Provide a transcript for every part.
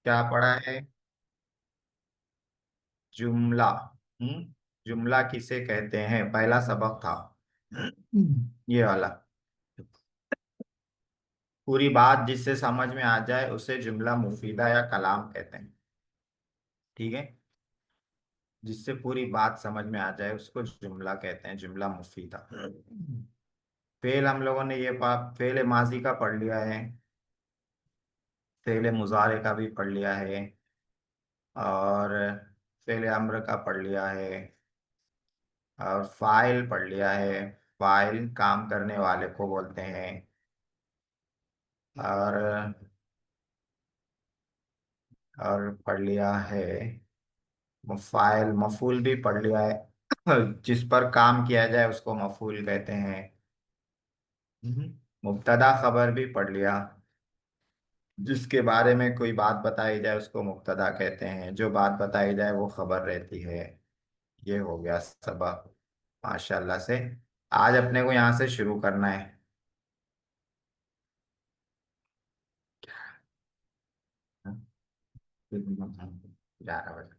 क्या पढ़ा है? जुमला। जुमला किसे कहते हैं, पहला सबक था। ये वाला। पूरी बात जिससे समझ में आ जाए उसे जुमला मुफीदा या कलाम कहते हैं। ठीक है। जिससे पूरी बात समझ में आ जाए उसको जुमला कहते हैं, जुमला मुफीदा। फेल हम लोगों ने फेल माजी का पढ़ लिया है। फेल मुजारे का भी पढ़ लिया है। और फेल अम्र का पढ़ लिया है। और फाइल पढ़ लिया है। फाइल काम करने वाले को बोलते हैं। और पढ़ लिया है फाइल, मफूल भी पढ़ लिया है। जिस पर काम किया जाए उसको मफूल कहते हैं। मुब्तदा खबर भी पढ़ लिया। जिसके बारे में कोई बात बताई जाए उसको मुब्तदा कहते हैं, जो बात बताई जाए वो खबर रहती है। ये हो गया सबक। माशाल्लाह से। आज अपने को यहाँ से शुरू करना है। 11 बजे।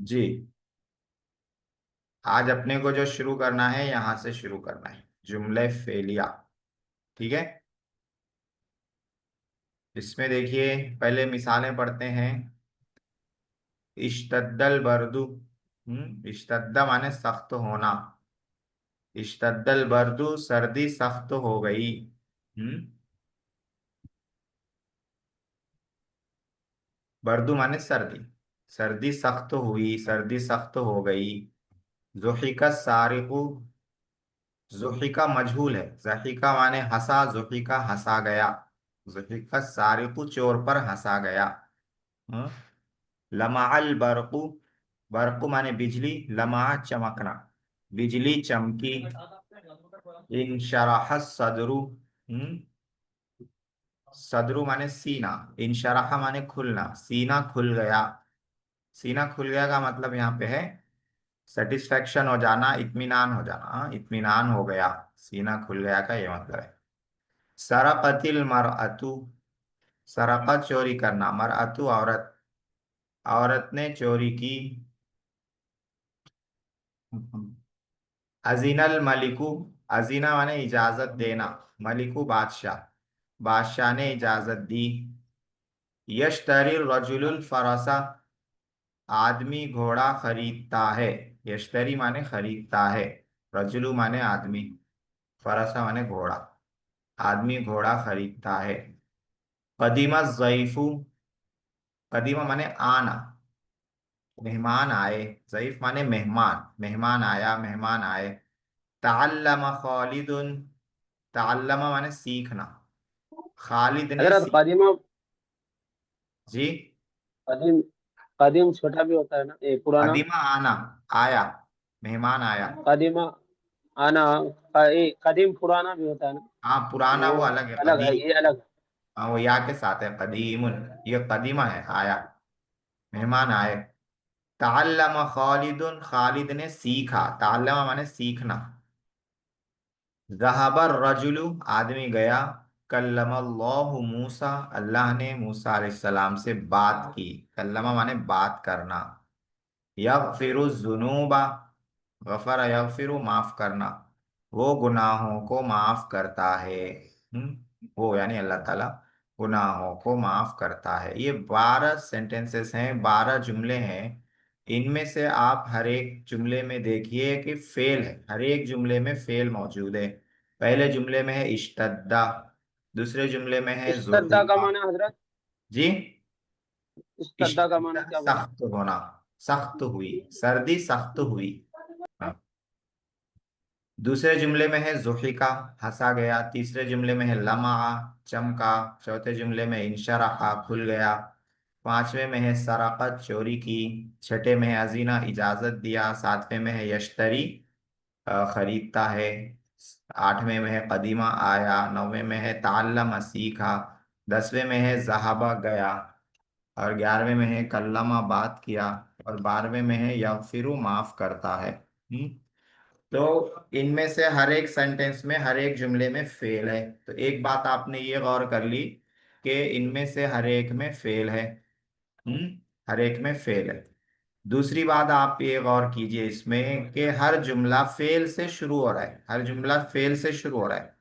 जी। आज अपने को जो शुरू करना है यहाँ से शुरू करना है, जुमले फेलिया। ठीक है। इसमें देखिए, पहले मिसालें पढ़ते हैं। इश्तद्दल बर्दू। इश्तद्दा माने सख्त होना। इश्तद्दल बर्दू, सर्दी सख्त हो गई। हम्म। बर्दू माने सर्दी। सर्दी सख्त हुई, सर्दी सख्त हो गई। जुहिका सारिकु। जुहिका मजहूल है, जहिका माने हंसा, जुहिका हंसा गया। जुहिका सारिकु, चोर पर हंसा गया। हम्म। लमाअल बरकु। बरकु माने बिजली, लमा चमकना। बिजली चमकी। इंशराह सदरु। हम्म। सदरु माने सीना। इंशराह माने खुलना, सीना खुल गया। सीना खुल गया का मतलब यहाँ पे है सेटिस्फेक्शन हो जाना, इत्मीनान हो जाना। हाँ, इत्मीनान हो गया। सीना खुल गया का ये मतलब है। सरकतिल मरअतु। सरकत चोरी करना, मरअतु औरत। औरत ने चोरी की। अजीनल मलिकु। अजीना माने इजाजत देना। मलिकु बादशाह। बादशाह ने इजाजत दी। यश्तरी रजुलुल फरसा। आदमी घोड़ा खरीदता है। यश्तरी माने खरीदता है। रजुलु माने आदमी। फरसा माने घोड़ा। आदमी घोड़ा खरीदता है। कदीमा ज़ईफु। कदीमा माने आना। मेहमान आए। ज़ईफ माने मेहमान, मेहमान आया, मेहमान आए। ताल्लमा खालिदुन। ताल्लमा माने सीखना। खालिद ने हजरत सीख। कदीमा। जी। कदीम। कदीम छोटा भी होता है ना, ये पुराना। कदीमा आना, आया, मेहमान आया। कदीमा आना। ये कदीम पुराना भी होता है ना। हाँ, पुराना वो वो अलग है, अलग है, कदीम। ये अलग है। हाँ, वो या के साथ है, कदीमुन। ये कदीमा है, आया। मेहमान आए। ताल्लमा खालिदुन, खालिद ने सीखा। ताल्लमा माने सीखना। ज़हबर रजुलु, आदमी गया। कल्लमल्लाहु मूसा, अल्लाह ने मूसा अलैहिस्सलाम से बात की। कल्लमा माने बात करना। यगफिरु जुनूबा। गफर यगफिरु माफ करना। वो गुनाहों को माफ करता है। वो यानी अल्लाह ताला गुनाहों को माफ करता है। ये 12 सेंटेंसेस हैं, 12 जुमले हैं। इनमें से आप हर एक जुमले में देखिए कि फेल है, हर एक जुमले में फेल मौजूद है। पहले जुमले में है इश्तद्दा। दूसरे जुमले में है इस्तद्दा का जुल्फा। माना हजरत। जी। इस्तद्दा का इश्तद्दा माना क्या बोला? सख्त होना। सख्त हुई, सर्दी सख्त हुई। हाँ। दूसरे जुमले में है जुहिका, हंसा गया। तीसरे जुमले में है लमा, चमका। चौथे जुमले में इंशराहा, खुल गया। पांचवें में है सराकत, चोरी की। छठे में है अजीना, इजाजत दिया। सातवें में है यश्तरी, खरीदता है। आठवें में है कदीमा, आया। नौवें में है ताल्लम, सीखा। 10वें में है जहाबा, गया। और 11वें में है कल्लमा, बात किया। और 12वें में है यगफिरु, माफ करता है। तो इनमें से हर एक सेंटेंस में, हर एक जुमले में फेल है। तो एक बात आपने ये गौर कर ली के इनमें से हर एक में फेल है। हर एक में फेल है। दूसरी बात आप ये गौर कीजिए इसमें कि हर जुमला फेल से शुरू हो रहा है, हर जुमला फेल से शुरू हो रहा है।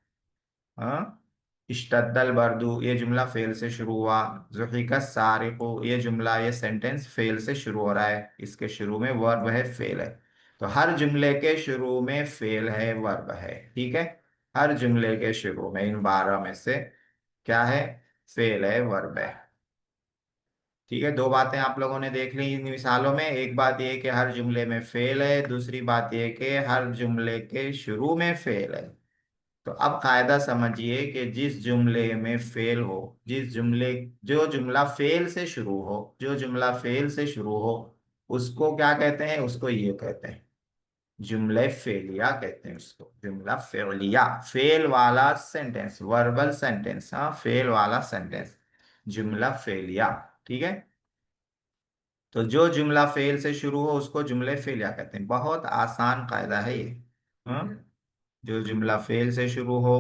हाँ, इश्तद्दल बर्दू ये जुमला फेल से शुरू हुआ। ज़ुहिका सारिकु ये जुमला, ये सेंटेंस फेल से शुरू हो रहा है, इसके शुरू में वर्ब है, फेल है। तो हर जुमले के शुरू में फेल है, वर्ब है। ठीक है, हर जुमले के शुरू में इन 12 में से क्या है? फेल है, वर्ब है। ठीक है, दो बातें आप लोगों ने देख ली इन मिसालों में। एक बात ये कि हर जुमले में फेल है, दूसरी बात ये कि हर जुमले के शुरू में फेल है। तो अब कायदा समझिए कि जिस जुमले में फेल हो, जिस जुमले, जो जुमला फेल से शुरू हो, जो जुमला फेल से शुरू हो, उसको क्या कहते हैं? उसको ये कहते हैं जुमले फेलिया कहते हैं उसको, जुमला फेलिया, फेल वाला सेंटेंस, वर्बल सेंटेंस। हाँ, फेल वाला सेंटेंस, जुमला फेलिया। ठीक है, तो जो जुमला फेल से शुरू हो उसको जुमले फेलिया कहते हैं। बहुत आसान कायदा है ये। हाँ, जो जुमला फेल से शुरू हो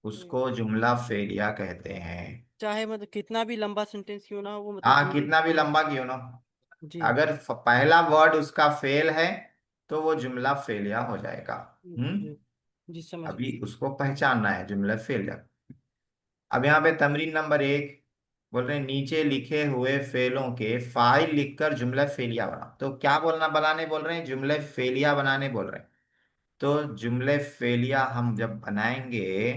उसको जुमला फेलिया कहते हैं। चाहे मतलब कितना भी लंबा सेंटेंस क्यों ना हो, वो मतलब हाँ, जुमले। कितना भी लंबा क्यों ना हो, जी। अगर पहला वर्ड उसका फेल है तो वो जुमला फेलिया हो जाएगा। जी। जी समझ अभी गए। उसको पहचानना है, जुमला फेलिया। अब यहाँ पे तमरीन नंबर 1 बोल रहे हैं, नीचे लिखे हुए फेलों के फाइल लिखकर जुमला फेलिया बना। तो क्या बोलना, बनाने बोल रहे हैं? जुमले फेलिया बनाने बोल रहे हैं। तो जुमले फेलिया हम जब बनाएंगे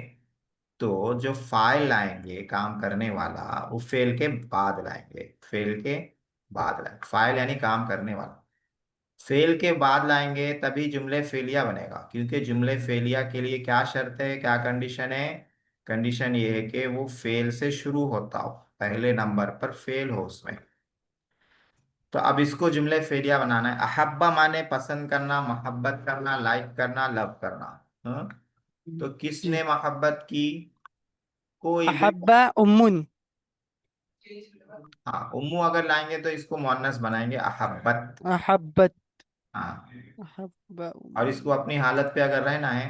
तो जो फाइल लाएंगे काम करने वाला, वो फेल के बाद लाएंगे, फेल के बाद लाएंगे। फाइल यानी काम करने वाला, फेल के बाद लाएंगे तभी जुमले फेलिया बनेगा। क्योंकि जुमले फेलिया के लिए क्या शर्त है, क्या कंडीशन है? कंडीशन ये है कि वो फेल से शुरू होता हो, पहले नंबर पर फेल हो उसमें। तो अब इसको जुमले फेलिया बनाना है। अहब्बा माने पसंद करना, मोहब्बत करना, लाइक करना, लव करना। हाँ? तो जी। किसने मोहब्बत की? कोई भी। अहब्बा उम्मुन। हाँ, उम्मू अगर लाएंगे तो इसको मुअन्नस बनाएंगे, अहब्बत। अहब्बत। हाँ, अहब्बा और इसको उम्मुन। अपनी हालत पे अगर रहना है,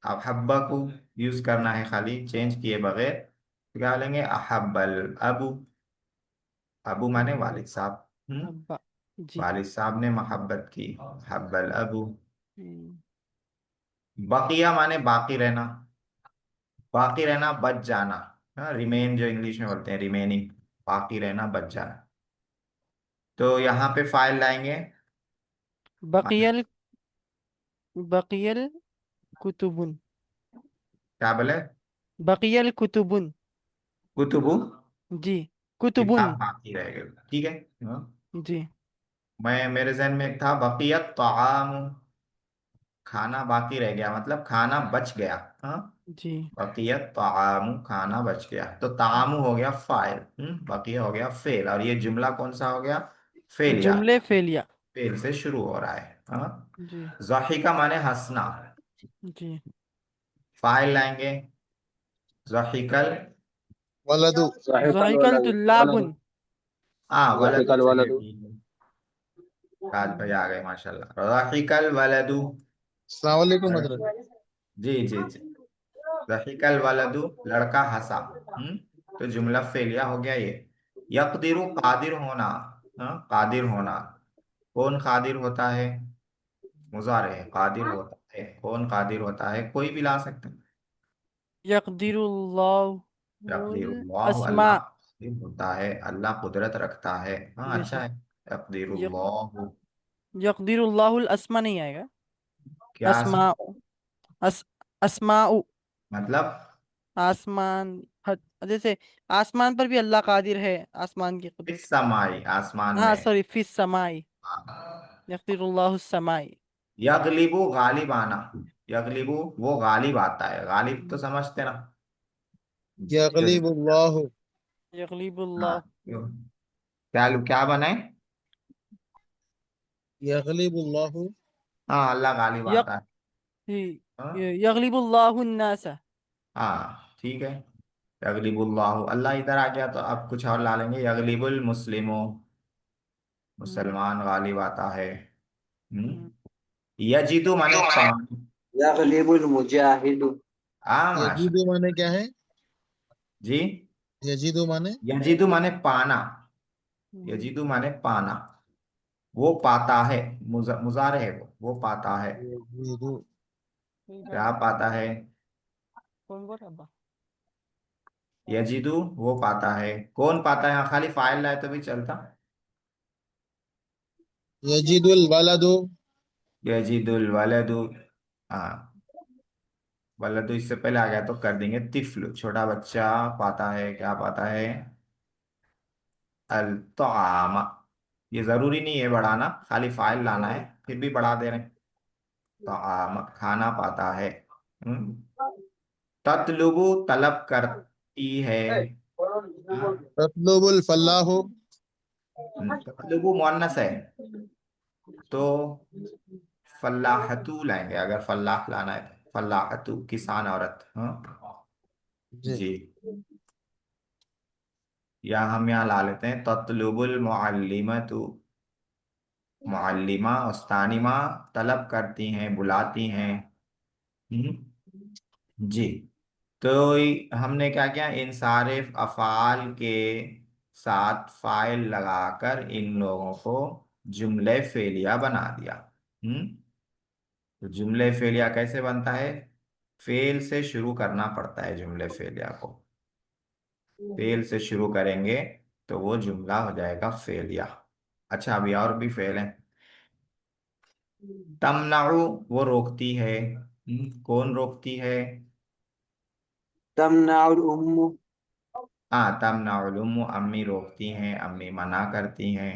अहब्बा को यूज करना है खाली चेंज किए बगैर, तो क्या लेंगे? अहब्बल अबू। अबू माने वालिद साहब। अब्बा। जी। वालिद साहब ने मोहब्बत की, अहब्बल अबू। हम्म। बकिया माने बाकी रहना, बाकी रहना, बच जाना। हाँ, रिमेन जो इंग्लिश में बोलते हैं, रिमेनिंग, बाकी रहना, बच जाना। तो यहाँ पे फाइल लाएंगे, बकियल बकियल कुतुबुन। क्या बोले? बकियल कुतुबुन। कुतुबु, जी। कुतुबुन। किताब बाकी रह गए। ठीक है। हाँ, जी। मैं, मेरे जहन में एक था बकियत ताम, खाना बाकी रह गया, मतलब खाना बच गया। हाँ, जी। बकियत तामु, खाना बच गया। तो तामु हो गया फाइल, बकिया हो गया फेल, और ये जुमला कौन सा हो गया? फेलिया, जुमले फेलिया। फेल से शुरू हो रहा है। हाँ, जी। ज़ाहिका माने हंसना, जी। फाइल लाएंगे, ज़ाहिकल। वलदु। ज़ाहिकल ज़ाहिकल वलद वलद तुल्लाबुन। हाँ, वलदू ज़ाहिकल चलिए, वलद। ठीक है। राज भाई आ गए माशाल्लाह। ज़ाहिकल वलदू। अस्सलाम वालेकुम हजरत। जी जी जी। ज़ाहिकल वलदू, लड़का हंसा। हम्म तो जुमला फेलिया हो गया ये। यकदिरु, कादिर होना। हाँ, कादिर होना। कौन कादिर होता है? मुजारे है, कादिर होता है। कौन कादिर होता है? कोई भी ला सकते हैं। यक़दिरुल्लाहुल यकदिरुल्लाह, अस्मा। अल्लाह कादिर होता है, अल्लाह कुदरत रखता है। हाँ, अच्छा बेशक। है। यक यकदिरुल्लाह, यक़दिरुल्लाहुल अस्मा नहीं आएगा। क्या अस्मा। अस अस्माउ। मतलब? आसमान। जैसे आसमान पर भी अल्लाह कादिर है, आसमान की कुदरत। इस समाई, आसमान हाँ में। सॉरी, फिस समाई। हाँ। यक़दिरुल्लाहु समाई। यगलिबु, गालिब आना। यगलिबु, वो गालिब आता है। गालिब तो समझते ना, जो, यगलिबुल्लाहु। हाँ, यग़लिबुल्लाह। क्या क्या बनाए? यगलिबुल्लाहु। हाँ, अल्लाह गालिब यक आता है। हाँ, यग़लिबुल्लाहु अन्नासा। हाँ, ठीक है। यगलिबुल्लाहु, अल्लाह इधर आ गया तो अब कुछ और ला लेंगे, यगलिबुल मुस्लिमो, हम्म। मुसलमान गालिब आता है। हम्म। यजीदु माने पानी। यग़लिबुल मुजाहिदु। हाँ, माशा, यजीदु माने क्या है? जी, यजीदु माने यजीदु माने पाना, यजीदु माने पाना, वो पाता है, मुजारे है, वो पाता है। यजीदु क्या पाता है? कौन बोल रहा? यजीदु वो पाता है, कौन पाता है? हाँ, खाली फाइल लाए तो भी चलता। यजीदुल वलदु यजीदुल वलदु, हाँ, वलदु इससे पहले आ गया तो कर देंगे तिफ्लु, छोटा बच्चा पाता है, क्या पाता है? अल तआमा। ये जरूरी नहीं है बढ़ाना, खाली फाइल लाना है, फिर भी बढ़ा दे रहे हैं। तआम खाना पाता है। ततलुबु तलब करती है। हाँ? ततलुबुल फलाहु ततलुबु मुअन्नस है, तो फल्लाहतु लाएंगे, अगर फल्लाह लाना है तो फल्लाहतु किसान औरत। हाँ जी जी, या हम यहाँ ला लेते हैं ततलुबुल मुअल्लिमतु, मुअल्लिमा उस्तानिमा तलब करती हैं, बुलाती हैं। जी, तो हमने क्या किया, इन सारे अफ़ाल के साथ फाइल लगाकर इन लोगों को जुमले फेलिया बना दिया। हम्म तो जुमले फेलिया कैसे बनता है? फेल से शुरू करना पड़ता है जुमले फेलिया को। फेल से शुरू करेंगे तो वो जुमला हो जाएगा फेलिया। अच्छा, अभी और भी फेल है। तमनाउ वो रोकती है। कौन रोकती है? तमनाउल उम्मु। हाँ, तमनाउल उम्मु, अम्मी रोकती हैं, अम्मी मना करती हैं।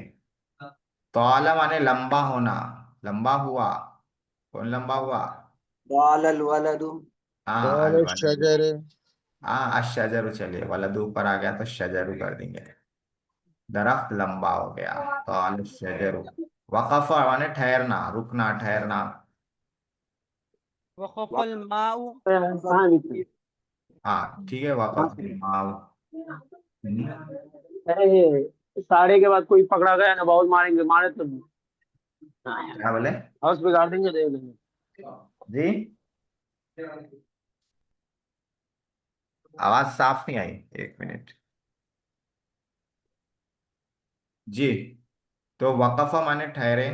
तौला माने लंबा होना, लंबा हुआ। कौन लंबा हुआ? दालल वलदु। हाँ, ताल अल वलद। शजर हाँ, अशजरु, चलिए वलद ऊपर आ गया तो शजरु कर देंगे, दरख्त लंबा हो गया। तौल शजरु। वक़फ़ा माने ठहरना, रुकना, ठहरना। वक़फ़ल माउ। कहाँ लिखी? हाँ ठीक है, हाँ। वक़फ़ माव। अरे ये साढ़े के बाद कोई पकड़ा गया ना, बहुत मारेंगे, मारे तो हाँ यार, क्या बोले? हाउस बिगाड़ देंगे, देख लेंगे। जी, आवाज साफ नहीं आई, एक मिनट। जी, तो वक़फ़ा माने ठहरे,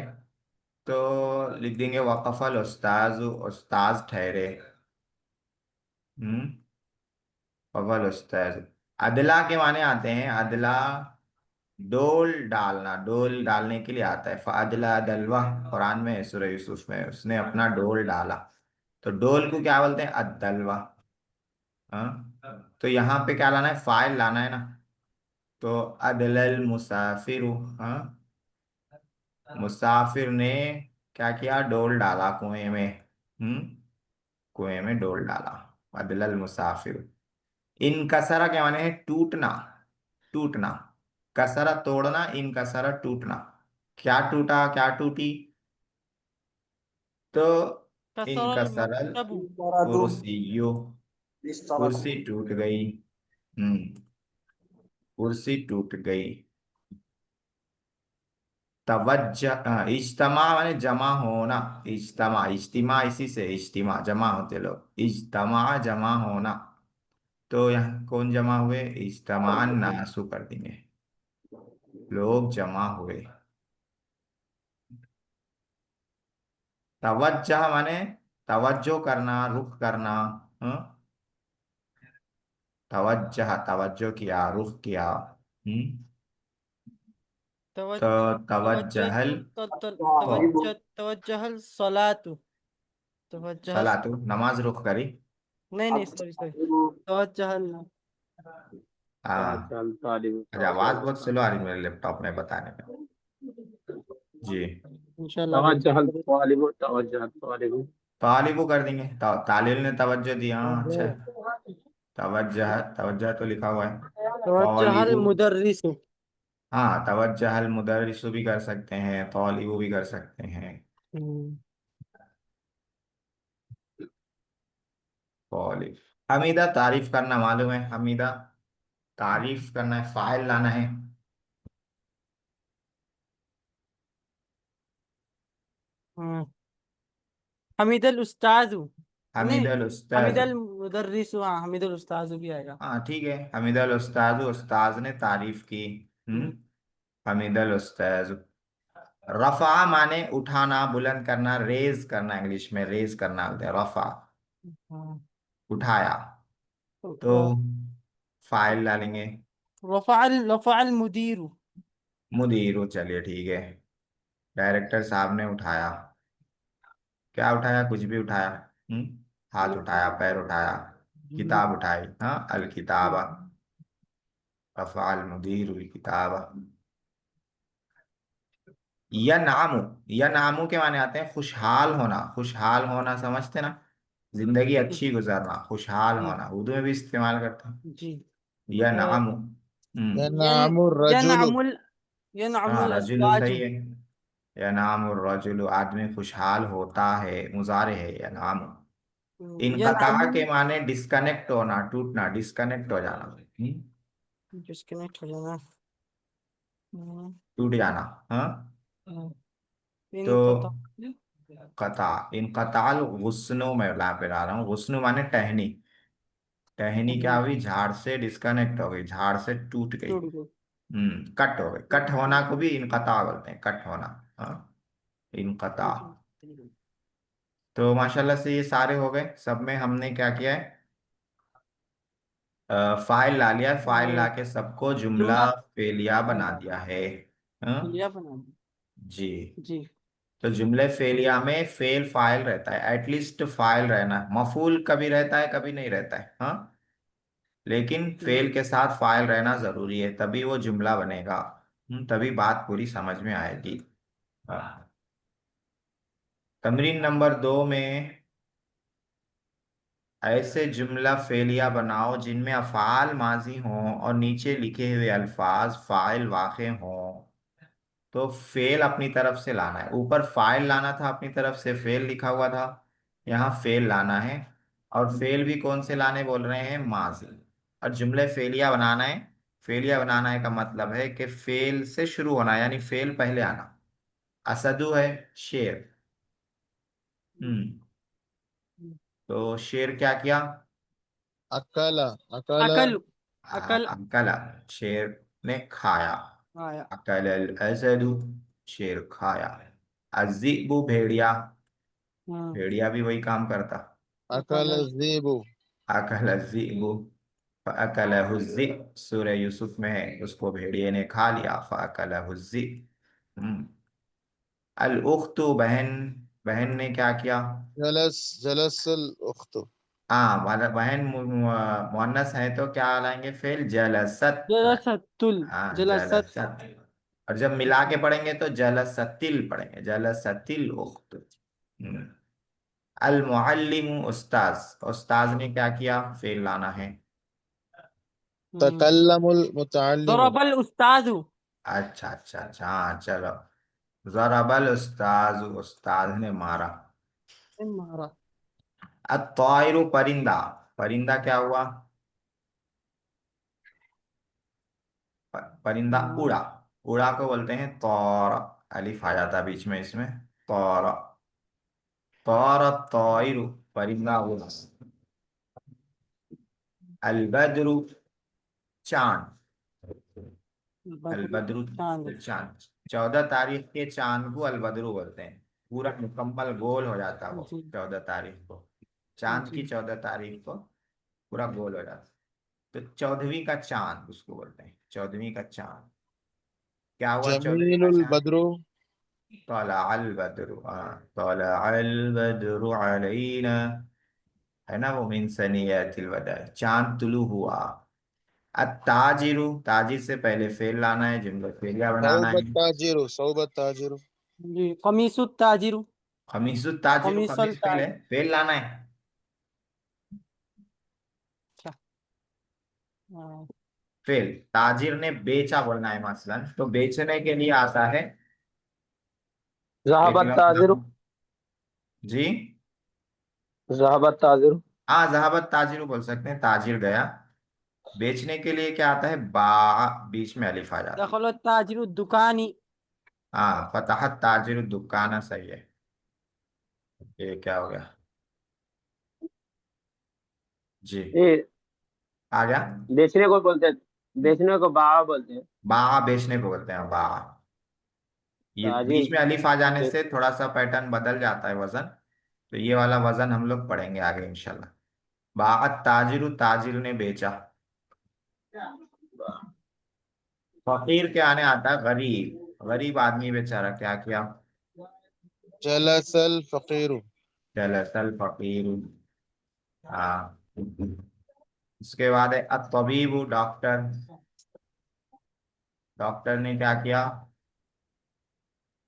तो लिख देंगे वक़फ़ल उस्ताज, उस्ताज ठहरे। हम्म अव्वल उस्ताज। अदला के माने आते हैं, अदला डोल डालना, डोल डालने के लिए आता है। फ़अदला दलवा, कुरान में है, सूरह यूसुफ में, उसने अपना डोल डाला। तो डोल को क्या बोलते हैं? अदलवा। हाँ, तो यहाँ पे क्या लाना है? फाइल लाना है ना, तो अदलल मुसाफिर। हाँ, मुसाफिर ने क्या किया? डोल डाला कुएं में। कुएं में डोल डाला। अदलल मुसाफिर। इन कसरा के माने है टूटना, टूटना। कसरा तोड़ना, इन कसरा टूटना। क्या टूटा, क्या टूटी? तो इन कसरल कसरल मकतबु। तरादु। कुर्सियो, इस तरह कुर्सी टूट गई। कुर्सी टूट गई। इज्तमा माने जमा होना। इज्तमा, इज्तिमा इसी से, इज्तिमा जमा होते लोग, इज्तमा जमा होना। तो यहाँ कौन जमा हुए? इज्तमा नासु कर देंगे, लोग जमा हुए। तवज्जह माने तवज्जो करना, रुख करना। हाँ? तवज्जह, तवज्जो किया, रुख किया। हम्म तो तवज्ज तवज्जह तवज्जहल तो तवज्जह तवज्जहल सलातु। तवज्जह। सलातु, नमाज रुख करी। नहीं नहीं, सॉरी सॉरी। तवज्जहल। हाँ, तवज्जल तालिब, अच्छा, आवाज तवज्जल बहुत स्लो आ रही मेरे लैपटॉप में बताने में। जी, इंशाल्लाह भी। तवज्जहल तालिब, तवज्जहल तालिब। तालिबु कर देंगे, तालिल ने तवज्जो दिया। हाँ, अच्छा है। तवज्जह, तवज्जह तो लिखा हुआ है। तवज्जहल तौलिबु, मुदर्रिसु। हाँ, तवज्जहल मुदर्रिसु भी कर सकते हैं, तौलिबु भी कर सकते हैं। हम्म, तौलिब। हमीदा तारीफ करना मालूम है, हमीदा तारीफ करना है, फाइल लाना है। हम्म। हमीदल उस्ताजु। नहीं, हमीदल उस्ताज। हमीदल मुदर्रिस, हाँ हमीदुल उस्ताज भी आएगा। हाँ ठीक है, हमीदल उस्ताज, उस्ताज ने तारीफ की। हम्म, हमीदल उस्ताज। रफा माने उठाना, बुलंद करना, रेज करना, इंग्लिश में रेज करना बोलते हैं रफा। हाँ, उठाया। तो तो फाइल डालेंगे। रफ़अल मुदीर। मुदीर, चलिए ठीक है। डायरेक्टर साहब ने उठाया। क्या उठाया? कुछ भी उठाया। हाथ उठाया, पैर उठाया, किताब उठाई, हाँ, अल किताबा। रफ़अल मुदीर अल किताबा। यनामु। यनामु के माने आते हैं खुशहाल होना। खुशहाल होना समझते ना, जिंदगी अच्छी गुजरना, खुशहाल जी होना, उर्दू में भी इस्तेमाल करते हैं। जी। यनामु। यन यनामु रजुलु। यनअमुल हाँ, यनअमुल रजुलु अज़वाजु। सही है। यनामु रजुलु, आदमी खुशहाल होता है, मुजारे है यनामु। इनकता यनअमुल के माने डिस्कनेक्ट होना, टूटना, डिस्कनेक्ट हो जाना। डिस्कनेक्ट हो जाना। हम्म, टूट जाना। हाँ। तो इनकता। कता, इनकताल गुस्नो में ला पे ला रहा हूँ। गुस्नो माने टहनी। टहनी क्या हुई? झाड़ से डिस्कनेक्ट हो गई, झाड़ से टूट गई। टूट गई। कट हो गई। कट होना को भी इनकता बोलते हैं, कट होना। हाँ, इनकता। तो माशाल्लाह से ये सारे हो गए। सब में हमने क्या किया है? फाइल ला लिया। फाइल ला के सबको जुमला जुमला फेलिया बना बना दिया है। हाँ लिया बना दी। जी। जी तो जुमले फेलिया में फेल फाइल रहता है, एटलीस्ट फाइल रहना। मफूल कभी रहता है, कभी नहीं रहता है। हाँ, लेकिन जी। फेल के साथ फाइल रहना जरूरी है, तभी वो जुमला बनेगा। तभी बात पूरी समझ में आएगी। हाँ। तमरीन नंबर 2 में ऐसे जुमला फेलिया बनाओ जिनमें अफ़ाल माजी हों और नीचे लिखे हुए अल्फाज फाइल वाक़े हों। तो फेल अपनी तरफ से लाना है। ऊपर फाइल लाना था, अपनी तरफ से फेल लिखा हुआ था। यहाँ फेल लाना है। और फेल भी कौन से लाने बोल रहे हैं? माजी। और जुमले फेलिया बनाना है। फेलिया बनाना है का मतलब है कि फेल से शुरू होना, यानी फेल पहले आना। असदु है शेर। हम्म तो शेर क्या किया? अकला। अकला। अकल अकल अकला, शेर ने खाया। आया। अकल अल असदु, शेर खाया। अज़िबु, भेड़िया। हाँ, भेड़िया भी वही काम करता। अकल अकल ज़ीबु। अकल अज़िबु फ़अकल हुज़्ज़िब, सूरह यूसुफ में है, उसको भेड़िए ने खा लिया। फ़अकल हुज़्ज़िब। अल उख्तु, बहन। बहन ने क्या किया? जलस। जलसल उख्तु। हाँ, वाला बहन मुअन्नस है तो क्या लाएंगे? फेल जलसत। जलसतुल हाँ, जलसत। जलसत। और जब मिला के पढ़ेंगे तो जलसतिल पढ़ेंगे, जलसतिल उख्त। अल मुअल्लिमु, उस्ताज। उस्ताज ने क्या किया? फेल लाना है। तकल्लमुल मुतअल्लिमु। दरबल उस्ताजु। अच्छा अच्छा अच्छा, हाँ चलो। जरबल उस्ताज, उस्ताद ने मारा। मारा। अत्तायरु, परिंदा। परिंदा क्या हुआ? परिंदा उड़ा। उड़ा को बोलते हैं तौर। अलिफ आ जाता है बीच में इसमें। तौर। तौर तौइरु, परिंदा उड़ा। अलबद्रु, चांद। बदरु अलबद्रु, चांद। चांद। 14 तारीख के चांद को अलबद्रु बोलते हैं। पूरा मुकम्मल गोल हो जाता है वो जी 14 तारीख को। चांद की जी। 14 तारीख को पूरा गोल हो जाता है। तो 14वीं का चांद उसको बोलते हैं, 14वीं का चांद। क्या हुआ 14वीं का जमीलुल चांद? बद्रु। तलअल बद्रु, तलअल बद्रु अलैना, है ना वो, मिन सनियातिल वदा, चांद तुलू हुआ। अत्ताजिरु, ताजिर से पहले फेल लाना है, जुमला फेलिया बनाना है। सौबत ताजिरु। सौबत ताजिरु। जी कमीसु ताजिरु। खमीसु ताजिरु, कमीसल खमीस फेल है, ताज। फेल लाना है। अच्छा। हाँ, फेल। ताजिर ने बेचा बोलना है मसलन, तो बेचने के लिए आता है। एक जहाबत ताजिरु। लफ्ज। जी। जहाबत ताजिरु। हाँ, जहाबत ताजिरु बोल सकते हैं, ताजिर गया। बेचने के लिए क्या आता है? बा, बीच में अलिफ आ जाती है। दखल ताजिरु दुकानी। हाँ, फतहत ताजिर दुकाना, सही है। ये क्या हो गया? जी ये आ गया। बेचने को बोलते हैं, बेचने को बागा बोलते हैं। बा बेचने को बोलते हैं, बा। ये ताजिर बीच में अलिफ आ जाने बे- से थोड़ा सा पैटर्न बदल जाता है वजन। तो ये वाला वजन हम लोग पढ़ेंगे आगे इंशाल्लाह। बाअत ताजिरु, ताजिर ने बेचा। फकीर के आने आता है गरीब, गरीब आदमी बेचारा क्या किया। जलसल फकीर। जलसल फकीर। हाँ। उसके बाद है अतबीबु, डॉक्टर। डॉक्टर ने क्या किया।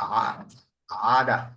आ, आदा।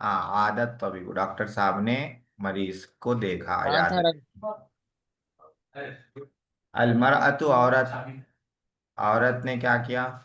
हाँ, आदत तबीबु, डॉक्टर साहब ने मरीज को देखा, आंखा याद। रख। अलमरअतु, औरत। औरत ने क्या किया।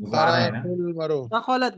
मुजारे है ना। करातुल मरो।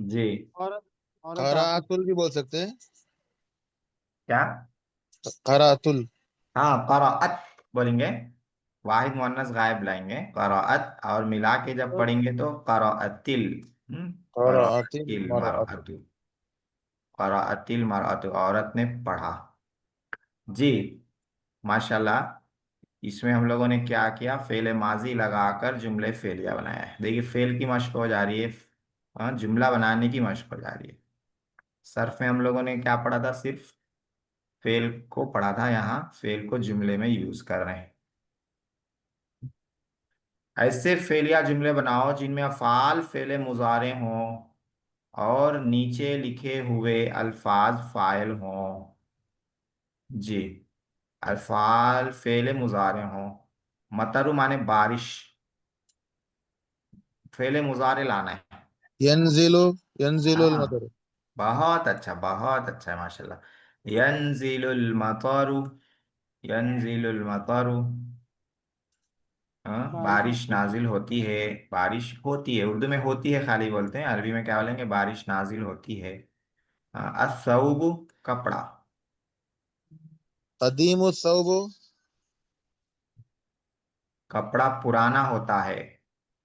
जी। औरत औरत दाखिल। करातुल भी बोल सकते हैं। क्या। करातुल। हाँ, क़राअत बोलेंगे। वाहिद मुअन्नस गायब लाएंगे क़राअत, और मिला के जब पढ़ेंगे तो क़राअतिल। करातिल क़राअतिल मरअतु। मरअतु। क़राअतिल मरअतु, औरत ने पढ़ा। जी। माशाल्लाह। इसमें हम लोगों ने क्या किया, फेल माजी लगाकर जुमले फेलिया बनाया है। देखिए फेल की मशक हो जा रही है। हाँ, जुमला बनाने की मशक हो जा रही है। सर्फ में हम लोगों ने क्या पढ़ा था, सिर्फ फेल को पढ़ा था, यहाँ फेल को जुमले में यूज कर रहे हैं। ऐसे फेल या जुमले बनाओ जिनमें अफ़ाल फेले मुजारे हों और नीचे लिखे हुए अल्फाज फाइल हों। जी। अल्फाल फेले मुजारे हों। मतरु माने बारिश। फेले मुजारे लाना है। यंजिलु यंजिलुल हाँ, मतर। बहुत अच्छा है माशाल्लाह। यंजिलुल मतारु। यंजिलुल मतारु। हाँ, बारिश बारिश होती है। नाजिल होती है। बारिश होती है, उर्दू में होती है खाली बोलते हैं, अरबी में क्या बोलेंगे, बारिश नाजिल होती है। हाँ, असौबु, कपड़ा। कदीमु सौबु। कपड़ा पुराना होता है।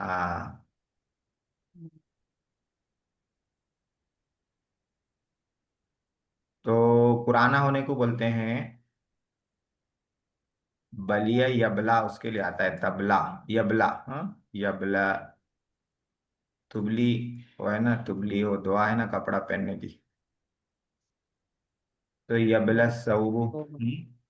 हाँ। तो पुराना होने को बोलते हैं बलिया यबला, उसके लिए आता है तबला। यबला, हाँ। यबला। तुबली, वो है ना, तुबली वो दुआ है ना कपड़ा पहनने की। तो यबला सऊबु।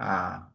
हाँ।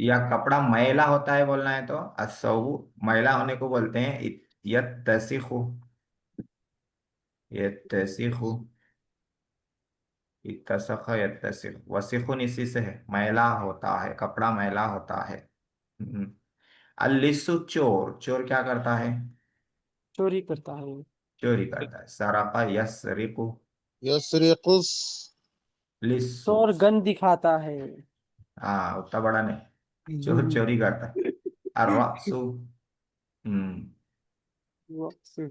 या कपड़ा मैला होता है बोलना है तो असऊबु, मैला होने को बोलते हैं यत्तसिखु। यत्तसिखु। इत्तसख यत्तसिख, वसिखुन इसी से है, मैला होता है, कपड़ा मैला होता है। हम्म। अलिस्सु, चोर। चोर क्या करता है। चोरी करता है। चोरी करता है। सराका यसरिकु। यसरिकुस। लिस्सु। चोर गन दिखाता है। हाँ, उतना बड़ा नहीं। चोर चोरी करता है। अर्रसु। हम्म। वक्स.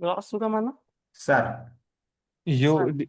रअसु का माना सर। सर.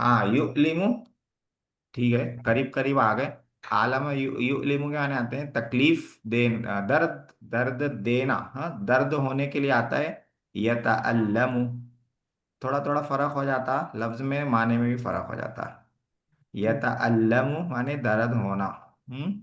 हाँ, युलिमु। ठीक है, करीब करीब आ गए। आलम युलिमु के आने आते हैं तकलीफ दे, दर्द, दर्द देना। हाँ, दर्द होने के लिए आता है यतअल्लमु। थोड़ा थोड़ा फर्क हो जाता, लफ्ज में माने में भी फर्क हो जाता है। यतअल्लमु माने दर्द होना। हम्म।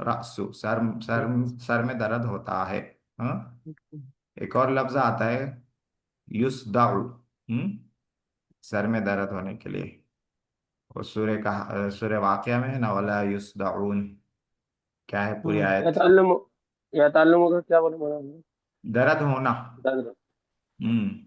रअसु, सर। सर। सर में दर्द होता है। हाँ। एक और लफ्ज आता है युसदाउ। हम्म। सर में दर्द होने के लिए। वो सूर्य का, सूर्य वाकया में है ना, वाला युसदाउन। क्या है पूरी हम्म. या आयत। ताल्लुम, या ताल्लुम का क्या बोले बोला हमने? दर्द होना। दर्द। हम्म।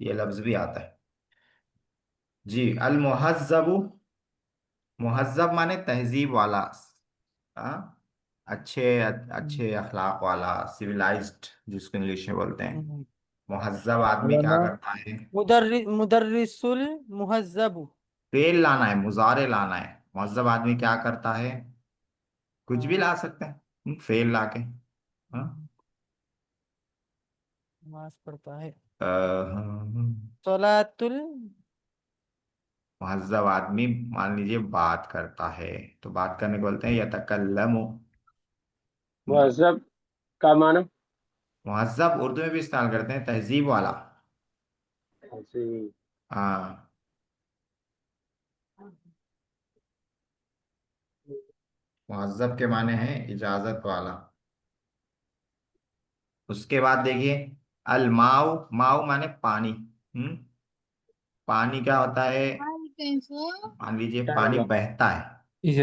ये लफ्ज भी आता है। जी। अल मुहज्जबु। मुहज्जब माने तहजीब वाला। हाँ, अच्छे अच्छे अखलाक वाला, सिविलाइज्ड जिसको इंग्लिश में बोलते हैं। मुहज्जब आदमी क्या उलमा करता है? मुदर्रिसुल मुहज्जब। फेल लाना है, मुजारे लाना है। मुहज्जब आदमी क्या करता है? कुछ भी ला सकते हैं, फेल ला के। हाँ। नमाज पढ़ता है। अ, सलातुल मुहज्जब आदमी मान लीजिए बात करता है, तो बात करने को बोलते हैं यतकल्लमु। मुहज्जब का माना मुहज्जब उर्दू में भी इस्तेमाल करते हैं, तहजीब वाला। ऐसे। हाँ। मुहज्जब के माने हैं इजाजत वाला। उसके बाद देखिए, अल माऊ, माऊ माने पानी। पानी क्या होता है? मान लीजिए पानी बहता है,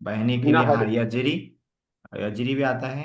बहने के लिए हाँ नहर यजरी, यजरी भी आता है।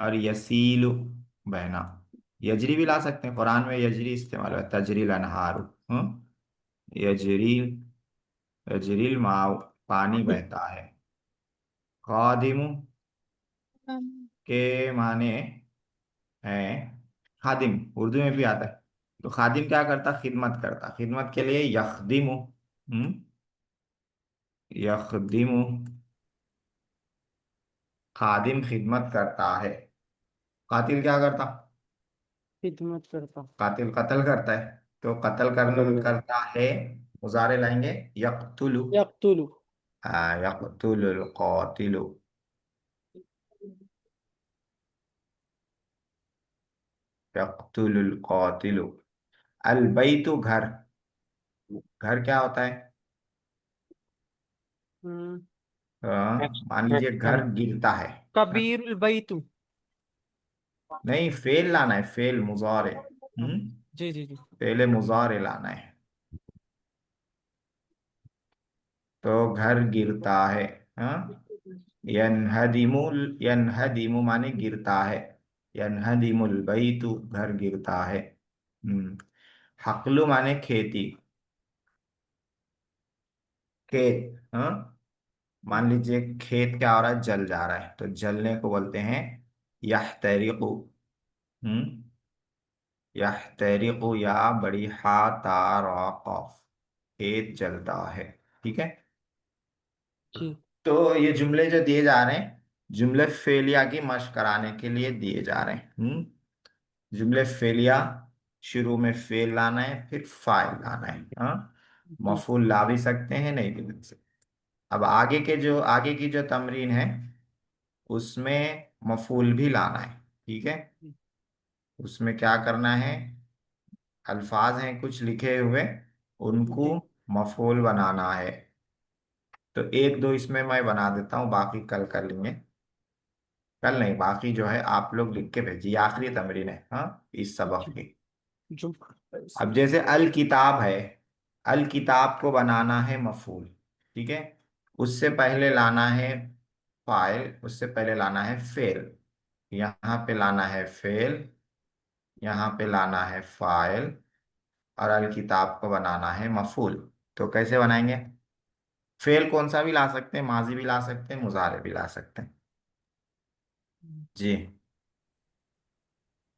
और यसीलु, बहना। यजरी भी ला सकते हैं, कुरान में यजरी इस्तेमाल है, तजरील अनहार। यजरी, यजरील माऊ, पानी बहता है। खादिमु के माने हैं खादिम, उर्दू में भी आता है। तो खादिम क्या करता? खिदमत करता। खिदमत के लिए यखदिमु। यखदिमु, खादिम खिदमत करता है। कातिल क्या करता? खिदमत करता। कातिल कत्ल करता है, तो कत्ल करता है। मुजारे लाएंगे यक्तुलु। यक्तुलु। यक्तुलुल कातिलु, यक्तुलुल कातिलु। अल बैतु, घर। घर क्या होता है? हम्म, मान लीजिए घर गिरता है। कबीरुल बैतु। नहीं, फेल लाना है, फेल मुजारे। जी जी जी। पहले मुजारे लाना है। तो घर गिरता है। हाँ। यनहदिमु, यनहदिमु माने गिरता है। यनहदिमुल बैतु, घर गिरता है। हकलु माने खेती, खेत। हाँ। मान लीजिए खेत क्या हो रहा है? जल जा रहा है, तो जलने को बोलते हैं यहतरिकु। हम्म यहतरिकु, या बड़ी हा ता रा कफ, खेत जलता है। ठीक है। जी। तो ये जुमले जो दिए जा रहे हैं, जुमले फेलिया की मशक कराने के लिए दिए जा रहे हैं। जुमले फेलिया, शुरू में फेल लाना है, फिर फाइल लाना है। हाँ। जी मफूल ला भी सकते हैं, नहीं भी लिख सकते। अब आगे की जो तमरीन है, उसमें मफूल भी लाना है। ठीक है। उसमें क्या करना है? अल्फाज हैं कुछ लिखे हुए, उनको जी। मफूल बनाना है। तो एक दो इसमें मैं बना देता हूँ, बाकी कल कर लेंगे। कल नहीं, बाकी जो है आप लोग लिख के भेजिए, आखिरी तमरीन है हाँ इस सबक जी। की। जो अब जैसे अल किताब है, अल किताब को बनाना है मफूल। ठीक है। उससे पहले लाना है फाइल, उससे पहले लाना है फेल। यहाँ पे लाना है फेल, यहाँ पे लाना है फाइल, और अल किताब को बनाना है मफूल। तो कैसे बनाएंगे? फेल कौन सा भी ला सकते हैं, माजी भी ला सकते हैं, मुजारे भी ला सकते हैं। जी।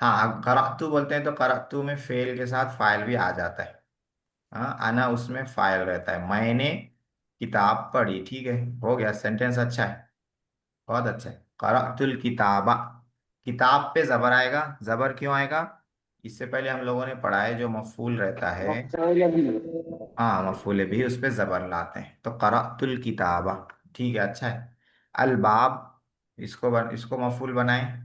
हाँ, अब करअतु बोलते हैं तो करअतु में फेल के साथ फाइल भी आ जाता है। हाँ, आना उसमें फाइल रहता है। मैंने किताब पढ़ी। ठीक है, हो गया, सेंटेंस अच्छा है, बहुत अच्छा है। करअतुल किताबा, किताब पे जबर आएगा। जबर क्यों आएगा? इससे पहले हम लोगों ने पढ़ा है, जो मफूल रहता है, हाँ मफूल भी उस पे जबर लाते हैं। तो करअतुल किताबा, ठीक है, अच्छा है। अल बाब, इसको मफूल बनाएं।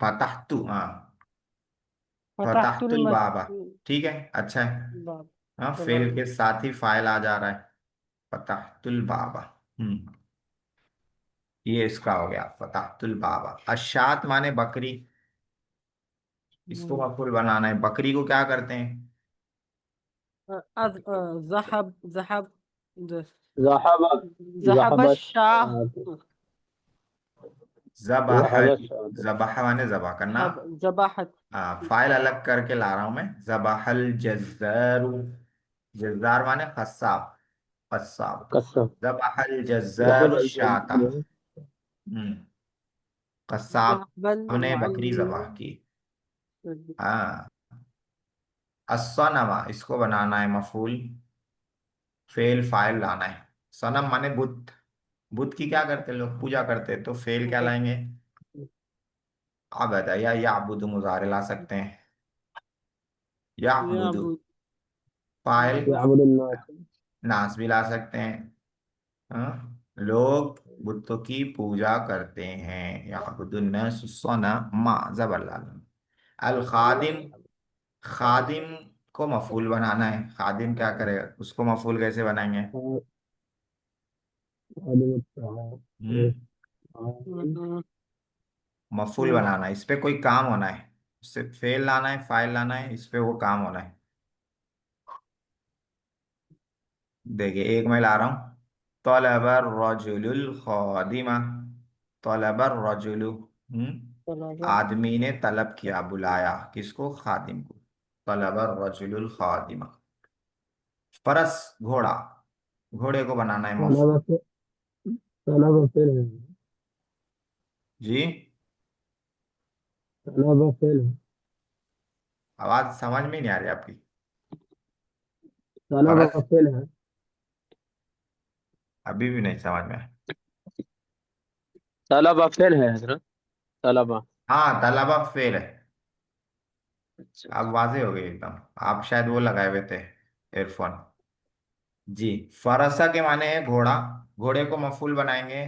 फतहतु, हाँ, फतहतुल फतहतुल बाबा, मस्जिद। ठीक है, अच्छा है। बाब। हाँ, जबर। फेल के साथ ही फाइल आ जा रहा है, फतहतुल बाबा। ये इसका हो गया फतहतुल बाबा। अशात माने बकरी, इसको मफूल बनाना है। बकरी को क्या करते हैं? ज़हब ज़हब ज़हब ज़हब ज़हब शाह। जबाहल, वहब शाद। जबाह माने जबा करना। अब जबाहत। फाइल अलग करके ला रहा हूं मैं। जबाहल जज़ारू, जज़ार माने कस्साब, कस्साब। कसम। जबाहल बहुत जज़ारू जल्दी शाता। जल्दी। हम्म, कस्साब ज़हबल ने बकरी मुअल्लिम। जबाह की। हाँ। असनमा, इसको बनाना है मफूल, फेल फाइल लाना है। सनम माने बुत, बुत की क्या करते हैं लोग, पूजा करते हैं, तो फेल क्या लाएंगे, अबदा या याबुदु मुजारे ला सकते हैं, याबुदु। याबुद। फाइल याबुद। याबुदुन्नास। नास भी ला सकते हैं। हाँ? लोग बुतों की पूजा करते हैं, याबुदुन्नास सनमा, जबर लाना। अल खादिम, खादिम को मफूल बनाना है। खादिम क्या करेगा, उसको मफूल कैसे बनाएंगे। हम्म, हम्म, मफूल बनाना है, इस पे कोई काम होना है, उससे फेल लाना है, फाइल लाना है, इस पे वो काम होना है। देखिए एक मैं ला रहा हूँ, तलबर रजुलुल खादिमा, तलबर रजुलु, तलबा। आदमी ने तलब किया, बुलाया, किसको, खादिम को। तलबर रजुलुल खादिमा। फरस, घोड़ा, घोड़े को बनाना है मफूल। तलब से, तलब फेल है। जी, तलब फेल है। आवाज समझ में नहीं आ रही आपकी। तलब फरस, फेल है। अभी भी नहीं समझ में आया। तलब फेल है हजरत। तलब। हाँ, तलबा फेल है। अच्छा अब अच्छा। वाजे हो गई एकदम, आप शायद वो लगाए हुए थे एयरफोन। जी, फरसा के माने है घोड़ा, घोड़े को मफूल बनाएंगे।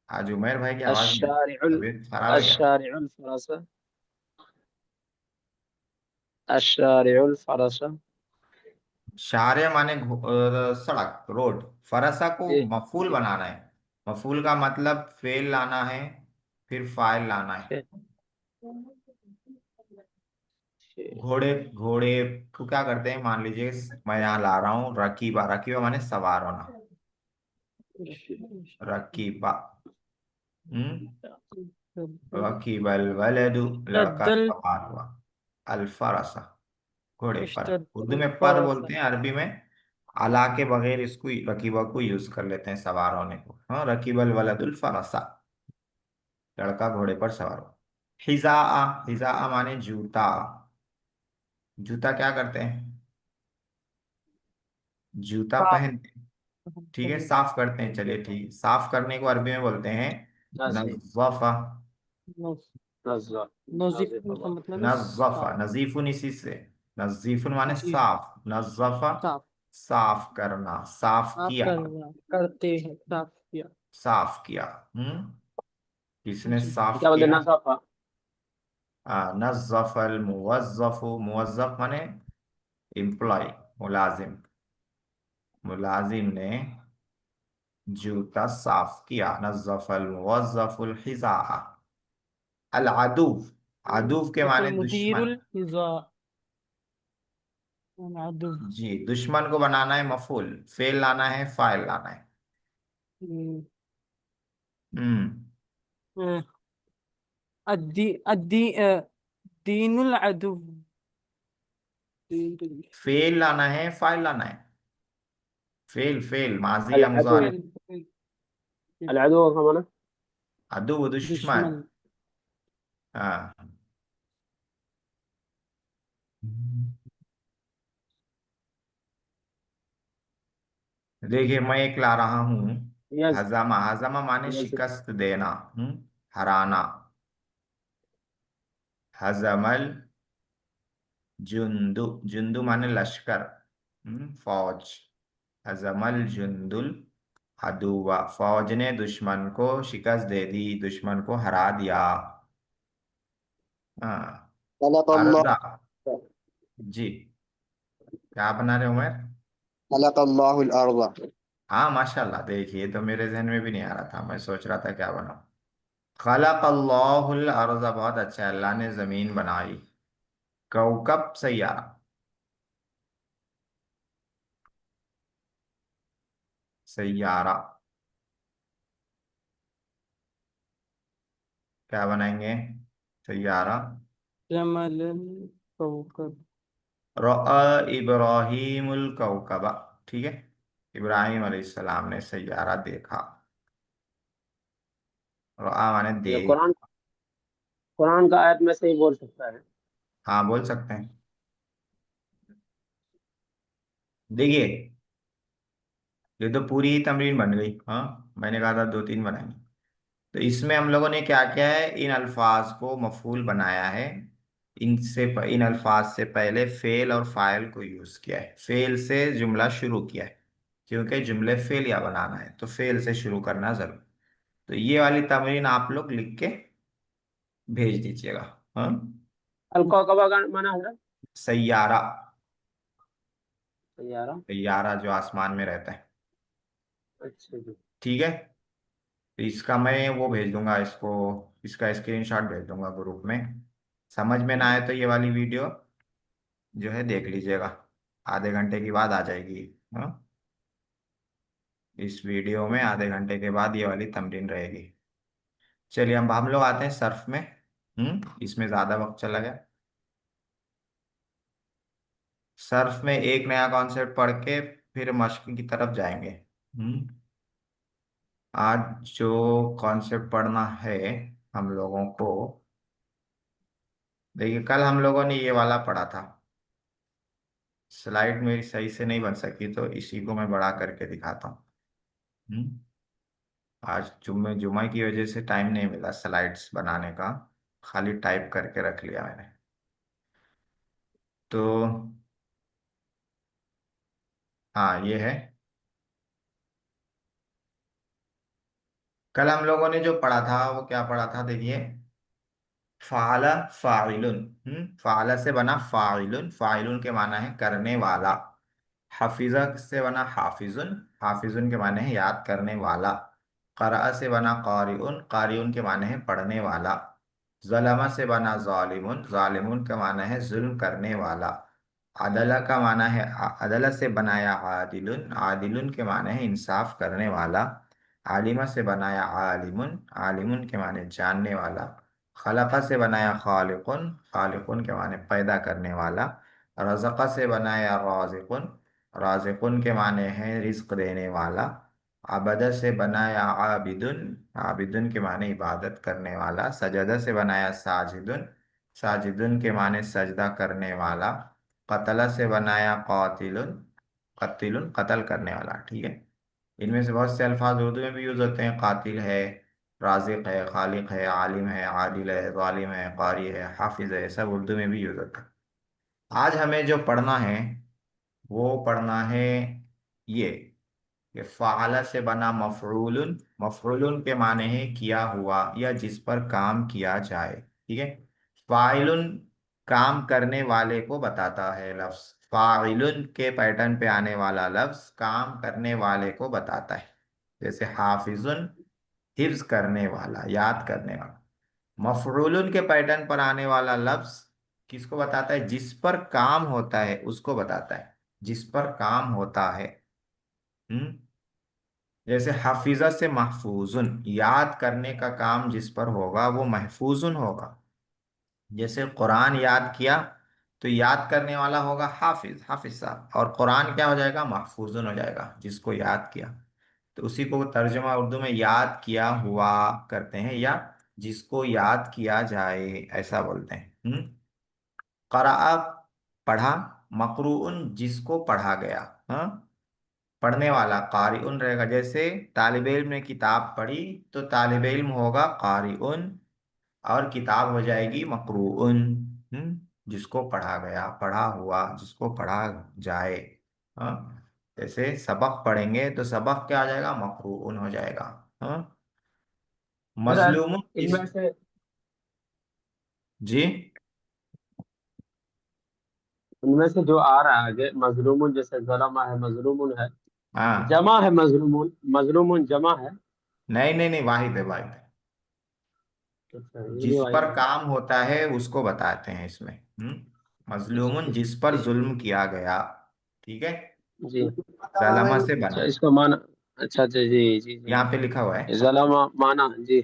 आज उमेर भाई की आवाज नहीं आ रही, अश्शारिउल, तबीयत खराब है क्या। अश्शारिउल फरसा, अश्शारिउल फरसा। शारे माने सड़क, रोड। फरसा को जी मफूल जी। बनाना है, मफूल का मतलब फेल लाना है, फिर फाइल लाना है। ठीक ठीक। घोड़े, घोड़े को क्या करते हैं, मान लीजिए मैं यहाँ ला रहा हूँ रकीबा, रकीबा माने सवार होना, रकीबा। हम्म, रकीबल वलदु, लड़का इश्तद्दल, सवार हुआ, अल्फरसा, घोड़े पर। उर्दू इश्तद्दल में पर फरसा। बोलते हैं, अरबी में अला के बगैर इसको रकीबा को यूज कर लेते हैं सवार होने को। हाँ, रकीबल वलदुल फरसा, लड़का घोड़े पर सवार हुआ। हिजा, हिजा माने जूता, जूता क्या करते हैं, जूता साफ। पहनते हैं। ठीक है, साफ करते हैं, चलिए ठीक, साफ करने को अरबी में बोलते हैं नज़ीफ, नज़्ज़फ़ा। नज़्ज़ा, नजीफ नज़ीफ का अल्लाह। मतलब है नज़्ज़फ़ा, साफ। नजीफुन इसी से, नजीफुन माने जी। साफ, नज़्ज़फ़ा साफ। साफ करना, साफ आप किया, करना, करते हैं, साफ किया। साफ किया। किसने जी। साफ क्या बोलते हैं, किया। नज़ाफ़ा। नज़्ज़फ़ल मुवज़्ज़फ़ु, मुवज़्ज़फ़ माने एम्प्लॉय, मुलाजिम, मुलाजिम ने जूता साफ किया। नज़्ज़फ़ल मुवज़्ज़फ़ुल हिज़ाअ। अल अदूव, अदूव के माने दुश्मन। मुदीरुल हिजा। अदु। जी, दुश्मन को बनाना है मफूल, फेल लाना है, फाइल लाना है। हम्म, हम्म, अद्दी अद्दी दीनुल अदु। फेल लाना है, फाइल लाना है। फेल, फेल माजी या अलअदू, मुजारे। फेल। अलअदू का माना। अदू वो दुश्मन। दुश्मन। हाँ। देखिए मैं एक ला रहा हूं, यस। हजामा, हजामा माने यस। शिकस्त देना, हराना। हजमल जुंदु, जुंदु माने लश्कर, फौज। हजमल जुंदुल अदुवा, फौज ने दुश्मन को शिकस्त दे दी, दुश्मन को हरा दिया। हाँ। खलक अल्लाह, अर्दा, जी, क्या बना रहे हो उमर। खलक अल्लाहुल अर्द। हाँ माशाल्लाह, देखिए तो मेरे जहन में भी नहीं आ रहा था, मैं सोच रहा था क्या बनाऊं। खलक अल्लाहुल अर्ज़, बहुत अच्छा है, अल्लाह ने जमीन बनाई। कौकब, सैयारा, सैयारा। क्या बनाएंगे? सैयारा। जमल कौकब। रअ इब्राहीमुल कौकबा। ठीक है, इब्राहिम अलैहिस्सलाम ने सैयारा देखा। रअ माने ये देख। कुरान कुरान का आयत में से ही बोल सकता है। हाँ, बोल सकते हैं। देखिए, ये तो पूरी ही तमरीन बन गई। हाँ, मैंने कहा था दो तीन बनाएंगे। तो इसमें हम लोगों ने क्या किया है, इन अल्फाज को मफूल बनाया है। इन अल्फाज से पहले फेल और फाइल को यूज किया है। फेल से जुमला शुरू किया है, क्योंकि जुमले फेल या बनाना है तो फेल से शुरू करना जरूर। तो ये वाली तमरीन आप लोग लिख के भेज दीजिएगा। हाँ, अलकौकबा का माना है सैयारा। सैयारा। सैयारा जो आसमान में रहता है। अच्छा जी। ठीक है, तो इसका मैं वो भेज दूंगा, इसका स्क्रीनशॉट भेज दूंगा ग्रुप में। समझ में ना आए तो ये वाली वीडियो जो है देख लीजिएगा, आधे घंटे के बाद आ जाएगी। हाँ, इस वीडियो में आधे घंटे के बाद ये वाली तमरीन रहेगी। चलिए हम लोग आते हैं सर्फ में। इसमें ज्यादा वक्त चला गया। सर्फ में एक नया कॉन्सेप्ट पढ़ के फिर मश्क की तरफ जाएंगे। आज जो कॉन्सेप्ट पढ़ना है हम लोगों को, देखिए कल हम लोगों ने ये वाला पढ़ा था। स्लाइड मेरी सही से नहीं बन सकी तो इसी को मैं बड़ा करके दिखाता हूँ। हम्म, आज जुम्मे की वजह से टाइम नहीं मिला स्लाइड्स बनाने का, खाली टाइप करके रख लिया मैंने। तो हाँ, ये है। कल हम लोगों ने जो पढ़ा था वो क्या पढ़ा था, देखिए। फाला फाइलुन। फाला से बना फाइलुन। फाइलुन के माना है करने वाला। हफीजा से बना हाफिजुन। हाफिजुन के माने हैं याद करने वाला। क़रा से बना क़ारिउन। क़ारिउन के माने हैं पढ़ने वाला। ज़लमा से बना ज़ालिमुन। ज़ालिमुन का माना है जुल्म करने वाला। अदला का माना है अदला से बनाया आदिलुन। आदिलुन के माने है इंसाफ करने वाला। आलिमा से बनाया आलिमुन। आलिमुन के माने जानने वाला। खलका से बनाया खालिकुन। खालिकुन के माने पैदा करने वाला। रज़क़ा से बनाया राज़िकुन। राज़िकुन के माने हैं रिज्क देने वाला। अबदा से बनाया आबिदुन। आबिदुन के माने इबादत करने वाला। सजदा से बनाया साजिदुन। साजिदुन के माने सजदा करने वाला। कतला से बनाया कातिलुन। कतिलुन कत्ल करने वाला। ठीक है, इनमें से बहुत से अल्फाज उर्दू में भी यूज होते हैं। कातिल है, राज़िक है, खालिक है, आलिम है, आदिल है, ज़ालिम है, कारी है, हाफिज है, सब उर्दू में भी यूज होता है। आज हमें जो पढ़ना है वो पढ़ना है ये कि फ़ाला से बना मफ़रूलुन। मफ़रूलुन के माने हैं किया हुआ या जिस पर काम किया जाए। ठीक है, फ़ाइलुन काम करने वाले को बताता है लफ्ज़। फ़ाइलुन के पैटर्न पे आने वाला लफ्ज़ काम करने वाले को बताता है। जैसे हाफिजुन हिफ्ज करने वाला, याद करने वाला। मफ़रूलुन के पैटर्न पर आने वाला लफ्ज़ किसको बताता है? जिस पर काम होता है उसको बताता है, जिस पर काम होता है। हम्म जैसे हफीजा से महफूजुन, याद करने का काम जिस पर होगा वो महफूजुन होगा। जैसे कुरान याद किया तो याद करने वाला होगा हाफिज, हाफिज साहब, और कुरान क्या हो जाएगा? महफूजुन हो जाएगा, जिसको याद किया। तो उसी को तर्जुमा उर्दू में याद किया हुआ करते हैं, या जिसको याद किया जाए ऐसा बोलते हैं। क़रा पढ़ा। मक़रूउन जिसको पढ़ा गया। हाँ, पढ़ने वाला क़ारिउन रहेगा। जैसे तालिब इल्म ने किताब पढ़ी तो तालिब इल्म होगा क़ारिउन, और किताब हो जाएगी मक़रूउन। जिसको पढ़ा गया, पढ़ा हुआ, जिसको पढ़ा जाए। हाँ, जैसे सबक पढ़ेंगे तो सबक क्या हो जाएगा? मक़रूउन हो जाएगा। हाँ, मेरा मजलूमुन इनमें से जी। इनमें से जो आ रहा है आगे मजलूमुन, जैसे ज़लमा है, मजलूमुन है, हाँ, जमा है, मजलूमुन मजलूमुन जमा है। नहीं नहीं नहीं, वाहिद है, वाहिद है। अच्छा, ये भी जिस वाहिद पर है। काम होता है उसको बताते हैं इसमें। मजलूमुन जिस पर जी जुल्म किया गया। ठीक है, जी। जलमा से बना, अच्छा, इसका माना। अच्छा अच्छा, जी जी जी। यहाँ पे लिखा हुआ है। ज़लमा माना जी।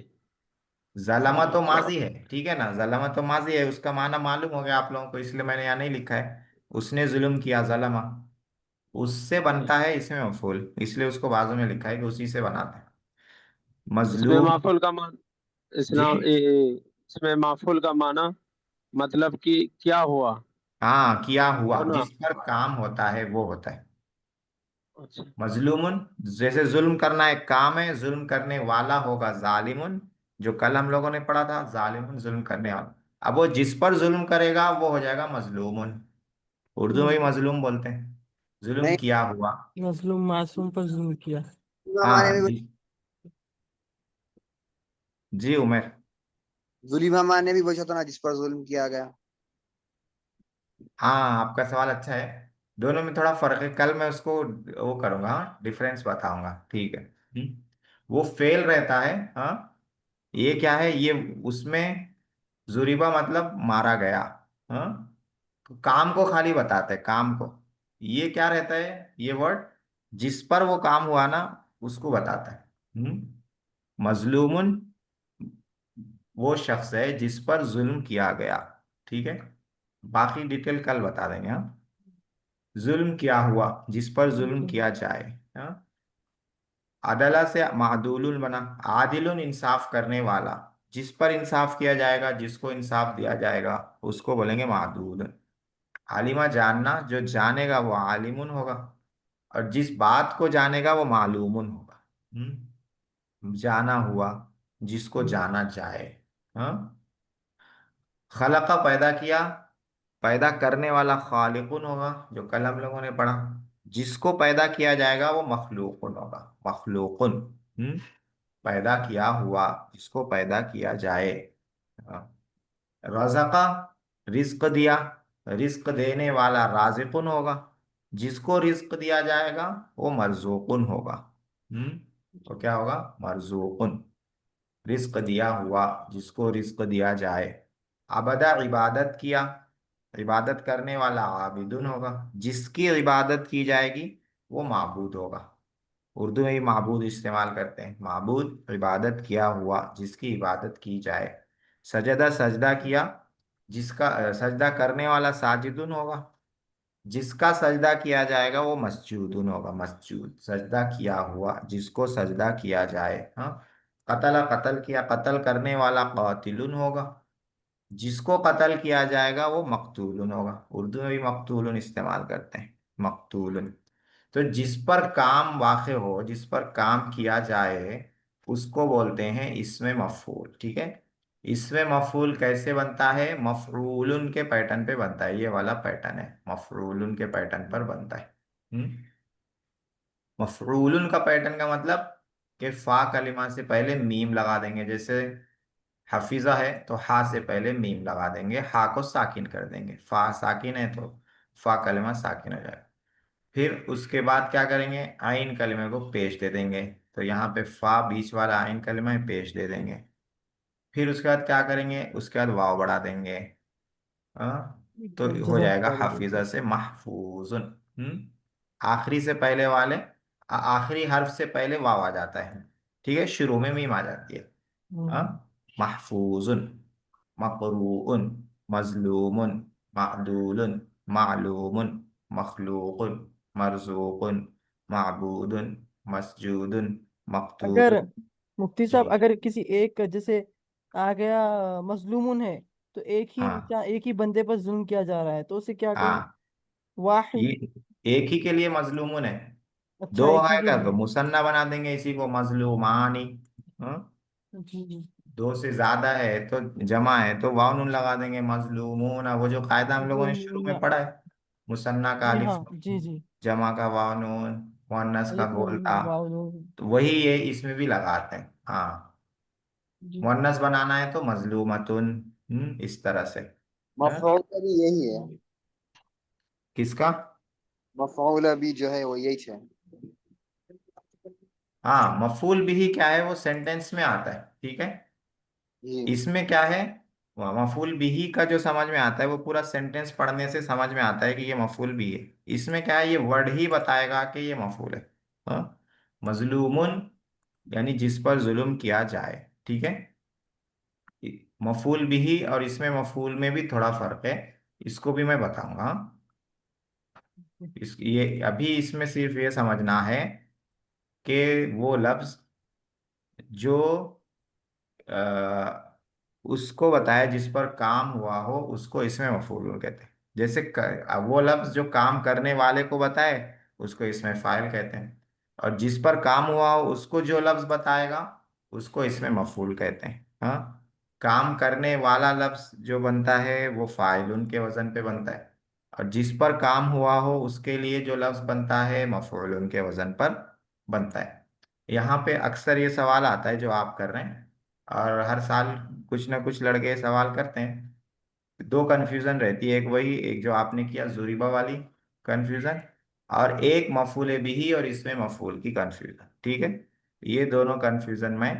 जलमा तो माजी है, ठीक है ना, जलमा तो माजी है, उसका माना मालूम हो गया आप लोगों को, इसलिए मैंने यहाँ नहीं लिखा है। उसने जुल्म किया, जलमा, उससे बनता है इसमें मफूल, इसलिए उसको बाजू में लिखा है कि उसी से बनाते हैं। इसमें मजलूम। माफूल का मान जी। इसमें माफूल का माना मतलब कि क्या हुआ, हाँ, किया हुआ, होना। जिस पर काम होता है वो होता है अच्छा। मजलूमुन। जैसे जुल्म करना एक काम है, जुल्म करने वाला होगा जालिमुन, जो कल हम लोगों ने पढ़ा था, जालिमुन जुल्म करने वाला। अब वो जिस पर जुल्म करेगा वो हो जाएगा मजलूमुन। उर्दू में भी मजलूम बोलते हैं, जुल्म नहीं, किया हुआ। मजलूम मासूम पर जुल्म किया। हमारे हाँ में जी। जी उमेर। जुलीमा माँ ने भी पूछा था ना, जिस पर जुल्म किया गया। हाँ, आपका सवाल अच्छा है, दोनों में थोड़ा फर्क है, कल मैं उसको वो करूंगा, हाँ, डिफरेंस बताऊंगा, ठीक है। वो फेल रहता है, हाँ। ये क्या है, ये उसमें जुरीबा मतलब मारा गया, हाँ। तो काम को खाली बताते हैं, काम को। ये क्या रहता है, ये वर्ड जिस पर वो काम हुआ ना, उसको बताता है। मजलूमुन वो शख्स है जिस पर जुल्म किया गया, ठीक है। बाकी डिटेल कल बता देंगे, हाँ। जुल्म किया हुआ, जिस पर जुल्म किया जाए, हाँ। अदला से मादुलुन बना, आदिलुन इंसाफ करने वाला, जिस पर इंसाफ किया जाएगा, जिसको इंसाफ दिया जाएगा, उसको बोलेंगे मादुल। आलिमा जानना, जो जानेगा वो आलिमुन होगा, और जिस बात को जानेगा वो मालूमुन होगा। जाना हुआ, जिसको जाना जाए, हाँ। खलका पैदा किया, पैदा करने वाला खालिकुन होगा, जो कल हम लोगों ने पढ़ा। जिसको पैदा किया जाएगा वो मखलूकुन होगा, मखलूकुन। हम्म पैदा किया हुआ, जिसको पैदा किया जाए, हाँ। रज़का रिस्क दिया, रिस्क देने वाला राजिकुन होगा, जिसको रिस्क दिया जाएगा वो मरजूकुन होगा। तो क्या होगा, मरजूकुन। रिस्क दिया हुआ, जिसको रिस्क दिया जाए। अबदा इबादत किया, इबादत करने वाला आबिदुन होगा, जिसकी इबादत की जाएगी वो माबूद होगा। उर्दू में भी माबूद इस्तेमाल करते हैं, माबूद इबादत किया हुआ, जिसकी इबादत की जाए। सजदा सजदा किया, जिसका सजदा करने वाला साजिदुन होगा, जिसका सजदा किया जाएगा वो मस्जूदुन होगा, मस्जूद, सजदा किया हुआ, जिसको सजदा किया जाए, हाँ। कतल कत्ल किया, कत्ल करने वाला कातिलुन होगा, जिसको कत्ल किया जाएगा वो मकतूलुन होगा। उर्दू में भी मकतूलुन इस्तेमाल करते हैं, मकतूलुन। तो जिस पर काम वाक़ हो, जिस पर काम किया जाए, उसको बोलते हैं इसमें मफूल, ठीक है। इसमें मफूल कैसे बनता है, मफरूलुन के पैटर्न पे बनता है, ये वाला पैटर्न है, मफरूलुन के पैटर्न पर बनता है। मफरूलुन का पैटर्न का मतलब कि फा कलिमा से पहले मीम लगा देंगे, जैसे हफीजा है तो हा से पहले मीम लगा देंगे, हा को साकिन कर देंगे, फा साकिन है तो फा कलिमा साकिन हो जाएगा। फिर उसके बाद क्या करेंगे, आइन कलिमे को पेश दे देंगे, तो यहाँ पे फा बीच वाला आइन कलिमा है, पेश दे देंगे। फिर उसके बाद क्या करेंगे, उसके बाद वाव बढ़ा देंगे, हाँ। तो हो जमा जाएगा कर हाफिजा देते। से महफूजुन। आखिरी से पहले वाले, आखिरी हर्फ से पहले वाव आ जाता है, ठीक है, शुरू में मीम आ जाती है, हाँ। हम्म, महफूजुन, मकरूउन, मजलूमुन, मादूलुन, मालूमुन, मखलूकुन, मरजूकुन, माबूदुन, मसजूदुन, अगर मकतूलुन। मुफ्ती साहब, जी। अगर किसी एक जैसे आ गया मजलूमुन है, तो हाँ एक ही बंदे पर जुल्म किया जा रहा है, तो उसे क्या कहें? हाँ, ये वाहिद। एक ही के लिए मजलूमुन है, अच्छा, दो एक ही के आएगा तो लिए। मुसन्ना बना देंगे इसी को, मजलूमानी। हाँ? जी जी। दो से ज्यादा है तो जमा है तो वाव नून लगा देंगे, मजलूमून, वो जो कायदा हम लोगों ने शुरू में मजलूमुना। पढ़ा है, मुसन्ना का जी अलिफ हाँ, जी जी। जमा का वाव नून, मुअन्नस का अलिफ नून गोलता, वाव नून। तो वही ये इसमें भी लगाते हैं, हाँ। जी। मुअन्नस बनाना है तो मजलूमतुन, इस तरह से। हाँ? मफऊल भी यही है। किसका? मफऊल भी जो है वो यही है। हाँ, मफूल बिही क्या है, वो सेंटेंस में आता है, ठीक है। जी। इसमें क्या है, मफूल बिही का जो समझ में आता है वो पूरा सेंटेंस पढ़ने से समझ में आता है कि ये मफूल भी है। इसमें क्या है, ये वर्ड ही बताएगा कि ये मफूल है, हाँ। मजलूमुन यानी जिस पर जुल्म किया जाए, ठीक है। मफूल बिही और इसमें मफूल में भी थोड़ा फर्क है, इसको भी मैं बताऊंगा। ये अभी इसमें सिर्फ ये समझना है कि वो लफ्ज जो उसको बताया जिस पर काम हुआ हो उसको इसमें मफूल कहते हैं। जैसे अब वो लफ्ज जो काम करने वाले को बताए उसको इसमें फाइल कहते हैं, और जिस पर काम हुआ हो उसको जो लफ्ज बताएगा उसको इसमें मफूल कहते हैं। हाँ, काम करने वाला लफ्ज जो बनता है वो फाइल उनके वजन पे बनता है, और जिस पर काम हुआ हो उसके लिए जो लफ्ज बनता है मफूल उनके वजन पर बनता है। यहाँ पे अक्सर ये सवाल आता है जो आप कर रहे हैं, और हर साल कुछ ना कुछ लड़के सवाल करते हैं। दो कन्फ्यूजन रहती है, एक वही एक जो आपने किया जुरीबा वाली कन्फ्यूजन, और एक मफूल बिही और इसमें मफूल की कन्फ्यूजन। ठीक है, ये दोनों कन्फ्यूजन मैं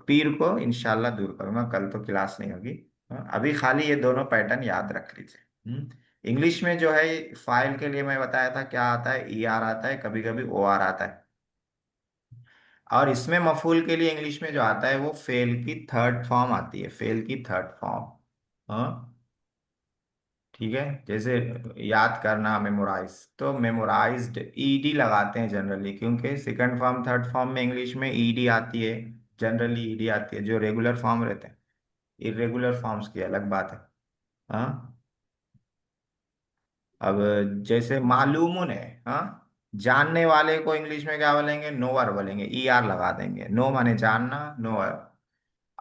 पीर को इंशाल्लाह दूर करूंगा, कल तो क्लास नहीं होगी। हाँ, अभी खाली ये दोनों पैटर्न याद रख लीजिए। इंग्लिश में जो है फाइल के लिए मैं बताया था क्या आता है, ई आर आता है, कभी कभी ओ आर आता है, और इसमें मफूल के लिए इंग्लिश में जो आता है वो फेल की थर्ड फॉर्म आती है, फेल की थर्ड फॉर्म। हाँ, ठीक है, जैसे याद करना मेमोराइज, तो मेमोराइज्ड ईडी लगाते हैं जनरली, क्योंकि सेकंड फॉर्म थर्ड फॉर्म में इंग्लिश में ईडी आती है, जनरली ईडी आती है, जो रेगुलर फॉर्म रहते हैं। इरेगुलर फॉर्म्स की अलग बात है। हाँ, अब जैसे मालूमुन है, हाँ, जानने वाले को इंग्लिश में क्या बोलेंगे, नोअर बोलेंगे, ई आर लगा देंगे, नो माने जानना, नोअर।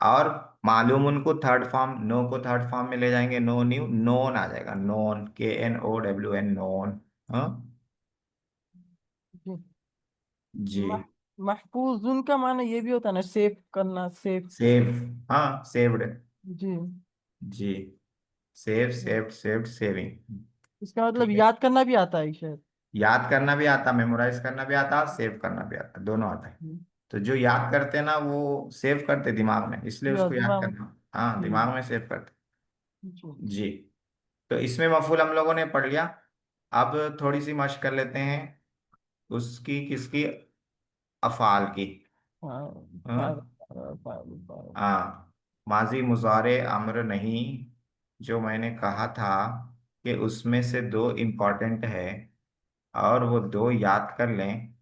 और मालूम उनको थर्ड फॉर्म, नो को थर्ड फॉर्म में ले जाएंगे, नो न्यू, नोन आ जाएगा, known, K N O W N, known. हाँ जी। जी, मह, महफूजुन का माना ये भी होता है ना, सेव करना, सेव। सेव, हाँ सेव्ड, जी। जी, सेव सेव्ड सेव्ड सेविंग। इसका मतलब ठीक है, याद करना भी आता है शायद। याद करना भी आता, मेमोराइज करना भी आता, सेव करना भी आता, दोनों आता है। हम्म, तो जो याद करते हैं ना वो सेव करते दिमाग में, इसलिए जो उसको याद दिमाग में। करना, हाँ हम्म, दिमाग में सेव करते। जी। जी, तो इसमें मफूल हम लोगों ने पढ़ लिया। अब थोड़ी सी मशक कर लेते हैं उसकी, किसकी, अफ़ाल की। हाँ, फाइल, हाँ, फाइल, फाइल। हाँ, माजी मुजारे अम्र नहीं, जो मैंने कहा था कि उसमें से दो इम्पोर्टेंट है, और वो दो याद कर लें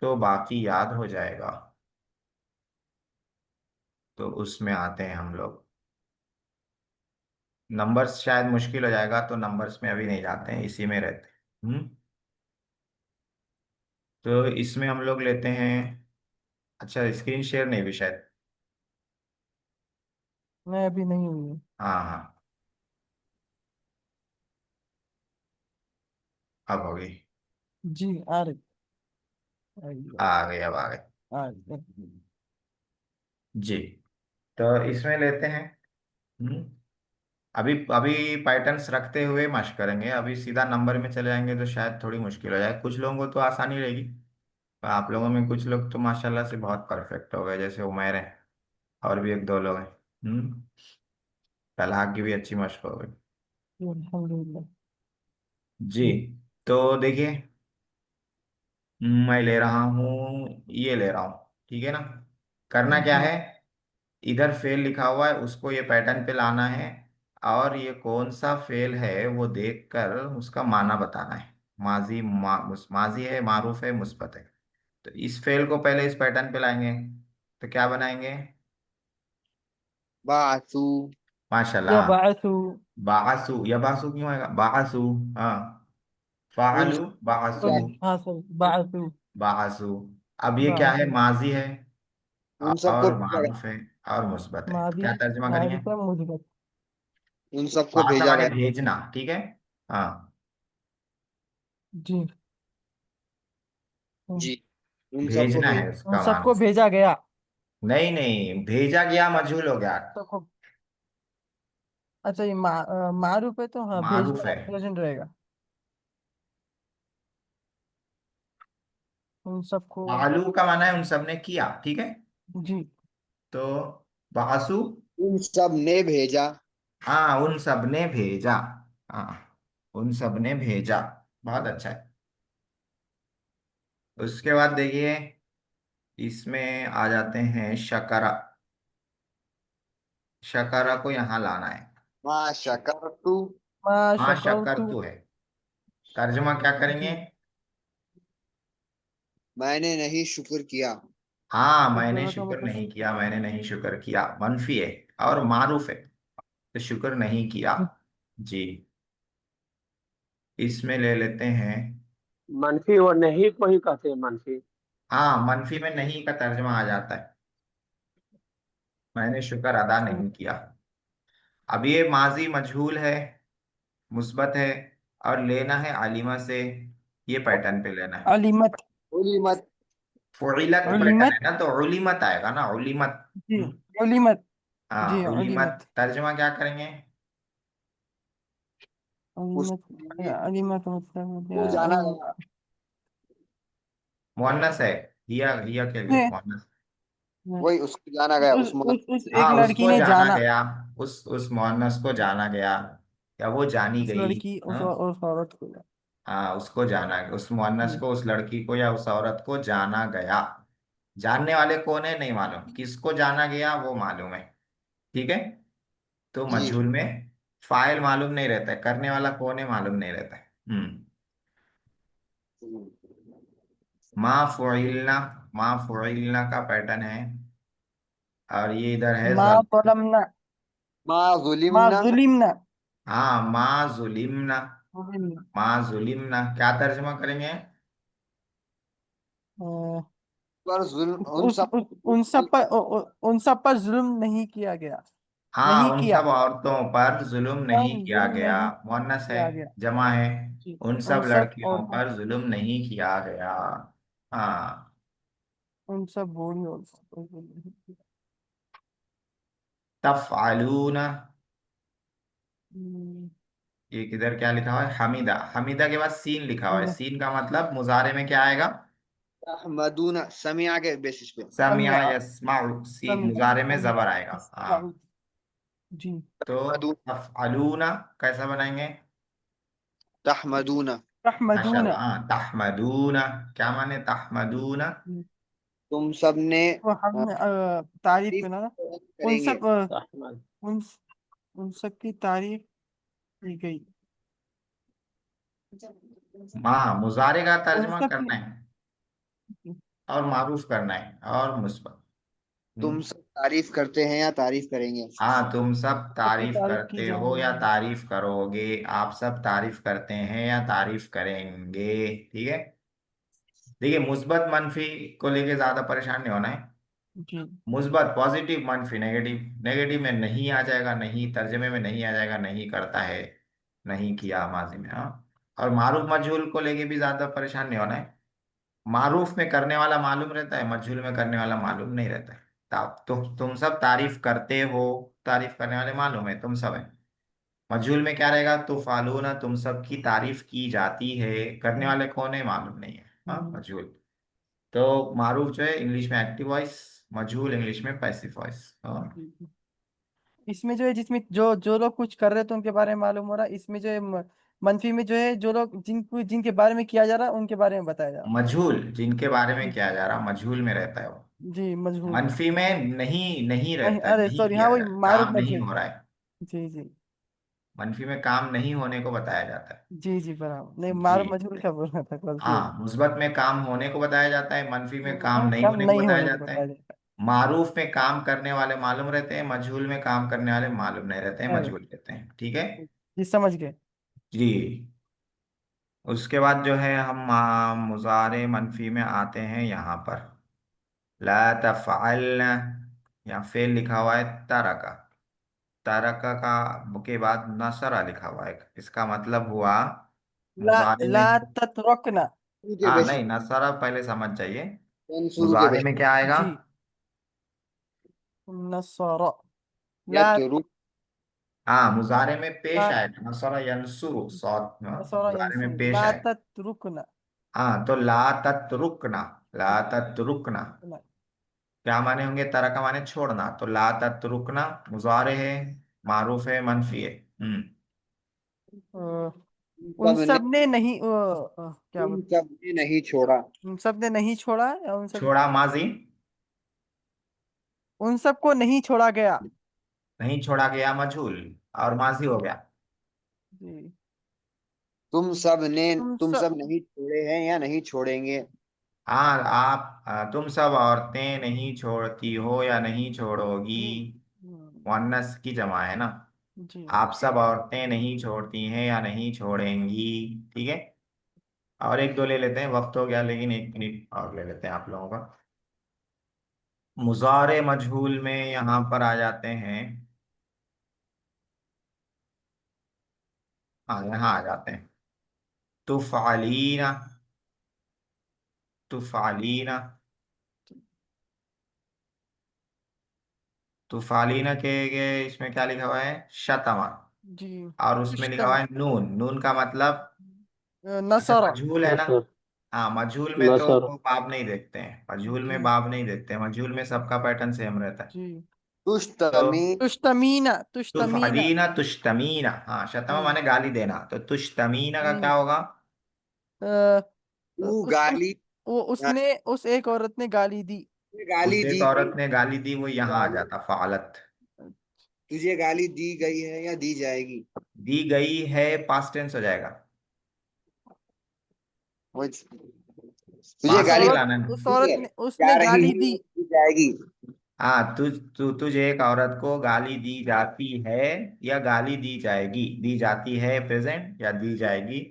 तो बाकी याद हो जाएगा। तो उसमें आते हैं हम लोग, नंबर्स शायद मुश्किल हो जाएगा, तो नंबर्स में अभी नहीं जाते हैं, इसी में रहते हैं। तो इसमें हम लोग लेते हैं, अच्छा स्क्रीन शेयर नहीं भी शायद, मैं अभी नहीं हुई है। हाँ हाँ, अब हो गई, जी, आ रही, आ रही, आ गए, अब आ गए। आ रही। जी, तो इसमें लेते हैं। हम्म, अभी अभी पैटर्न्स रखते हुए मशक करेंगे, अभी सीधा नंबर में चले जाएंगे तो शायद थोड़ी मुश्किल हो जाए, कुछ लोगों को तो आसानी रहेगी, पर आप लोगों में कुछ लोग तो माशाल्लाह से बहुत परफेक्ट हो गए, जैसे उमैर है, और भी एक दो लोग हैं। तलाक की भी अच्छी मशक हो गई। अल्हम्दुलिल्लाह। जी, तो देखिए, मैं ले रहा हूँ, ये ले रहा हूँ, ठीक है ना। करना क्या जी। है, इधर फेल लिखा हुआ है उसको ये पैटर्न पे लाना है, और ये कौन सा फेल है वो देखकर उसका माना बताना है। माजी है, मारूफ है, मुस्बत है, तो इस फेल को पहले इस पैटर्न पे लाएंगे, तो क्या बनाएंगे, बासु। या माशाल्लाह, बासु। बासु, या बासु क्यों आएगा, बासु, हाँ, उन फालू, बासु, सॉरी, हाँ सॉरी, बासु। बासु। अब ये क्या है, बासु। माजी है, उन सबको और भेजा मारूफ गया। है, और मुस्बत है, तो मादी, क्या तर्जमा करेंगे, मारिफा, मुजबत। उन सबको बासा भेजा माने गया। भेजना, ठीक है। हाँ, जी। जी, उन सबको भेजना भेज। है उन उसका मान, सबको भेजा गया। नहीं नहीं, भेजा गया मजहूल हो गया, सबको। अच्छा, ये मारूफ है तो हाँ, मारूफ भेजना है। प्रेजेंट रहेगा। उन सबको। आलू का माना है उन सब ने किया, ठीक है। जी। तो बासु, उन सब ने भेजा। हाँ उन सब ने भेजा, हाँ उन सब ने भेजा, बहुत अच्छा है। उसके बाद देखिए, इसमें आ जाते हैं शकरा, शकरा को यहाँ लाना है। मा शकरतु मा हाँ शकरतु शकरतु है। तर्जुमा क्या करेंगे? जी मैंने नहीं शुक्र किया। हाँ मैंने शुक्र का शुक्र मतलब नहीं किया, मैंने नहीं शुक्र किया, मनफी है और मारूफ है, तो शुक्र नहीं किया। जी, इसमें ले लेते हैं। मनफी और नहीं को ही कहते हैं मनफी। हाँ मनफी में नहीं का तर्जुमा आ जाता है, मैंने शुक्र अदा नहीं किया। अब ये माजी मजहूल है, मुस्बत है, और लेना है अलीमा से, ये पैटर्न पे लेना है। अलीमत उलिमत फुइलत पैटर्न उलीमत है ना, तो उलिमत आएगा ना, उलिमत। जी उलीमत जी हाँ उलिमत, उलीमत तर्जुमा क्या करेंगे? उलीमत उसने अलीमत मतलब हो वो गया जाना गया। मुअन्नस है, हिया के लिए उसने मुअन्नस। वही उसको जाना गया उस उस एक हाँ लड़की उसको ने जाना जाना गया, उस मुअन्नस को जाना गया, या वो जानी उस गई। लड़की हाँ उस औरत को हाँ उसको जाना, उस मुअन्नस जी को, उस लड़की को या उस औरत को जाना गया। जानने वाले कौन है नहीं मालूम, किसको जाना गया वो मालूम है। ठीक है, तो जी। मजहूल में फाइल मालूम नहीं रहता है, करने वाला कौन है मालूम नहीं रहता है। मा फुइलना, मा फुइलना का पैटर्न है, और ये इधर है मा जल। पलमना मा मा जुलिमना जुलिमना हाँ मा जुलिमना, जुलिमना मा जुलिमना क्या तर्जुमा करेंगे? अ, पर जुल्म उन सब उन सब पर जुल्म नहीं किया गया हाँ नहीं उन किया सब औरतों पर जुल्म पर नहीं किया जुल्म गया, नहीं मुअन्नस है, किया गया जमा है। जी उन उन सब सब लड़कियों औरतों पर जुल्म नहीं किया गया। हाँ, उन सब बूढ़ी औरतों पर जुल्म नहीं किया तफअलूना, हम्म, ये किधर क्या लिखा हुआ है? हमीदा, हमीदा के बाद सीन लिखा हुआ है, हम्म, सीन का मतलब मुजारे में क्या आएगा? अहमदूना समिया के बेसिस पे। समिया समिया यस्माउ, सी समिया मुजारे में समिया जबर आएगा। हाँ, इस्माउल जी तो अहमदूना तफअलूना कैसा बनाएंगे? तहमदूना रहमदूना माशाल्लाह, हाँ तहमदूना, क्या माने तहमदूना? तुम सब ने तो हमने तारीफ तारीफ करना ना उन करेंगे। सब रहमत। उन उन सब की तारीफ की गई हाँ मुजारे का उन तर्जुमा सब की करना है, और मारूफ करना है, और मुस्बत। तुम सब तारीफ करते हैं या तारीफ करेंगे। हाँ तुम सब सबकी तारीफ तारीफ की करते जा हो या रही है तारीफ करोगे, आप सब तारीफ करते हैं या तारीफ करेंगे। ठीक है, देखिए मुस्बत मनफी को लेके ज्यादा परेशान नहीं होना है। जी मुस्बत पॉजिटिव, मनफी नेगेटिव। नेगेटिव में नहीं आ जाएगा, नहीं तर्जमे में नहीं आ जाएगा, नहीं करता है, नहीं किया माजी में। हाँ, और मारूफ मजहूल को लेके भी ज्यादा परेशान नहीं होना है। मारूफ में करने वाला मालूम रहता है, मजहूल में करने वाला मालूम नहीं रहता है। तुम सब तारीफ करते हो, तारीफ करने वाले मालूम है, तुम सब है। मजहूल में क्या रहेगा? तो फालूना, तुम सब की तारीफ की जाती है, करने वाले कौन है मालूम नहीं है। हाँ हम्म, मजहूल। तो मारूफ जो है इंग्लिश में एक्टिव वॉइस, मजहूल इंग्लिश में पैसिव वॉइस। हाँ, इसमें जो है जिसमें जो जो लोग कुछ कर रहे थे उनके बारे में मालूम हो रहा है इसमें जो है मनफी में जो है जो लोग जिनके बारे में किया जा रहा है उनके बारे में बताया जा रहा मजहूल जिनके बारे में है किया जा रहा, मजहूल में रहता है वो। जी मजहूल मनफी में नहीं नहीं नहीं रहता है, अरे नहीं सॉरी हाँ किया वही जा रहा, मारूफ काम नहीं मजहूल हो रहा है। जी जी मनफी में काम नहीं होने को बताया जाता है। जी जी बराबर नहीं जी, मारूफ मजहूल क्या बोल रहा था गलती हो हाँ मुस्बत में काम होने को बताया जाता है, मनफी में काम हाँ नहीं कम होने को नहीं बताया होने को जाता है। बताया जाता मारूफ में काम करने वाले मालूम रहते हैं, मजहूल में काम करने वाले मालूम नहीं रहते हैं, है मजहूल रहते हैं। ठीक है जी समझ गए जी। उसके बाद जो है हम मुजारे मनफी में आते हैं यहाँ पर। ला तफ़अल्न, यहाँ फेल लिखा हुआ है तरका, तरका का के बाद नसरा लिखा हुआ है, इसका मतलब हुआ ला मुजारे में। ला तत्रकना शुरू के हाँ बेसिस नहीं, नसरा पहले समझ जाइए। शुरू के मुजारे बेसिस में क्या आएगा? जी नसरा ला यतरु हाँ मुजारे में पेश ला आएगा, नसरा यंसुरु, सौत नसरा मुजारे में यंसुर पेश ला आएगा। तत्रुकना हाँ तो ला तत्रुकना, ला तत्रुकना क्या माने होंगे? तरह का माने छोड़ना, तो ला तत्रुकना मुजारे है, मारूफ है, मनफी है। अ, उन सब ने सब ने नहीं क्या तुम बोल सब ने नहीं छोड़ा। उन सब ने नहीं छोड़ा या उन सब छोड़ा माजी, उन सब को नहीं छोड़ा गया नहीं छोड़ा गया मजहूल, और माजी हो गया। जी। तुम तुम सब। सब नहीं छोड़े हैं या नहीं छोड़ेंगे। हाँ आप तुम सब औरतें नहीं छोड़ती हो या नहीं छोड़ोगी। मुअन्नस की जमा है ना। जी। आप सब औरतें नहीं छोड़ती हैं या नहीं छोड़ेंगी। ठीक है। और एक दो ले लेते हैं, वक्त हो गया, लेकिन 1 मिनट और ले लेते हैं आप लोगों का। मुजारे मजहूल में यहाँ पर आ जाते हैं। हाँ यहाँ आ जाते हैं। तुफ़अलीना, तुफ़अलीना, तुफ़अलीना के इसमें क्या लिखा हुआ है, शतमा। जी। और उसमें लिखा हुआ तुश्तम। है नून, नून का मतलब। अच्छा नसरा। मजहूल है ना। नसर। हाँ मजहूल में तो नसर। वो बाब नहीं देखते हैं, मजहूल जी। में बाब नहीं देखते हैं, मजहूल में सबका पैटर्न सेम रहता है। जी। तो तुश्तमी तुश्तमीना, तुश्तमीना। तुफ़अलीना तुश्तमीना, हाँ शतमा जी। माने गाली देना, तो तुश्तमीना का क्या जी। होगा। अ, तू उस गाली वो उसने, उस एक औरत ने गाली दी। गाली उस एक दी औरत गई। ने गाली दी, वो यहाँ आ गाली जाता फ़ालत। तुझे गाली दी गई है या दी जाएगी। दी गई है पास्ट टेंस हो जाएगा। तुझे उस पास्ट गाली में औरत लाना है। उस दी औरत है, ने जा उसने रही गाली है दी। या दी जाएगी। हाँ तुझे एक औरत को गाली दी जाती है या गाली दी जाएगी। दी जाती है प्रेजेंट या दी जाएगी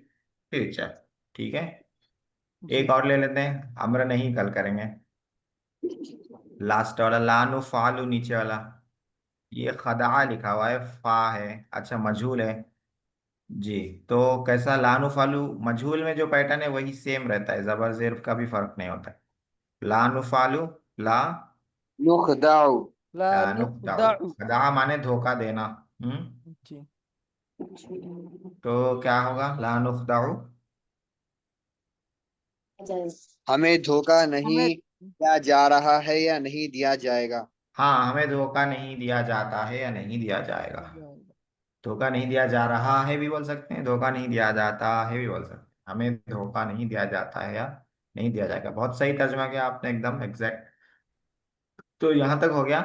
फ्यूचर। ठीक है। जी। एक और ले लेते हैं, अम्र नहीं कल करेंगे। लास्ट वाला लानु फालू नीचे वाला, ये खदा लिखा हुआ है, फा है, अच्छा मजहूल है। जी। तो कैसा लानु फालू, मजहूल में जो पैटर्न है वही सेम रहता है, जबर जेर का भी फर्क नहीं होता है। लानु फालू, ला नुखदाउ ला नुक्ताउ, नुखदअ। खदा माने धोखा देना। हम्म। जी। तो क्या होगा ला नुक्ताउ। हमें धोखा नहीं हमें। दिया जा रहा है या नहीं दिया जाएगा। हाँ हमें धोखा नहीं दिया जाता है या नहीं दिया जाएगा। धोखा नहीं दिया जा रहा है भी बोल सकते हैं, धोखा नहीं दिया जाता है भी बोल सकते हैं। हमें धोखा नहीं दिया जाता है या नहीं दिया जाएगा, बहुत सही तर्जुमा किया आपने, एकदम एग्जैक्ट। तो यहाँ तक हो गया।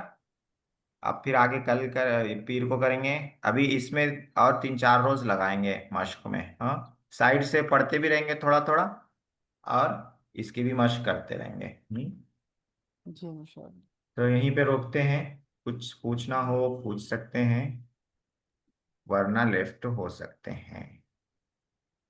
अब फिर आगे कल कर पीर को करेंगे। अभी इसमें और 3 4 रोज लगाएंगे मश्क में, हाँ। साइड से पढ़ते भी रहेंगे थोड़ा थोड़ा, और इसकी भी मश्क करते रहेंगे। जी इंशाल्लाह। तो यहीं पे रोकते हैं। कुछ पूछना हो पूछ सकते हैं, वरना लेफ्ट हो सकते हैं।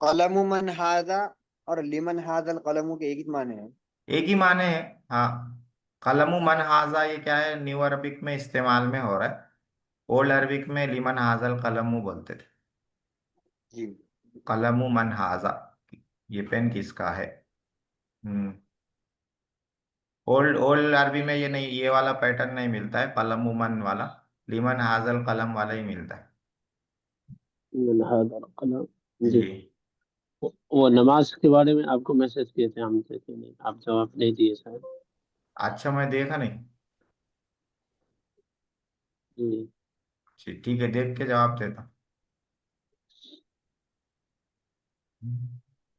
कलमु मन हादा और लिमन हादल कलमु के एक ही माने हैं। एक ही माने हैं। हाँ कलमु मन हाजा, ये क्या है, न्यू अरबिक में इस्तेमाल में हो रहा है। ओल्ड अरबिक में लिमन हाजल कलमु बोलते थे। जी। कलमु मन हाजा, ये पेन किसका है। हम्म। ओल्ड ओल्ड अरबी में ये नहीं, ये वाला पैटर्न नहीं मिलता है, कलमु मन वाला। लिमन हाजल कलम वाला ही मिलता है। मन हादल कलम। जी। जी। वो नमाज के बारे में आपको मैसेज किए थे, हम देखे नहीं, आप जवाब नहीं दिए शायद। अच्छा मैं देखा नहीं। जी। जी ठीक है, देख के जवाब देता हूँ।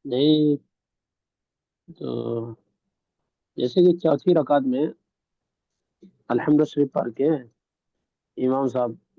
नहीं, तो जैसे कि चौथी रकात में अल्हम्दुलिल्लाह शरीफ पढ़ के इमाम साहब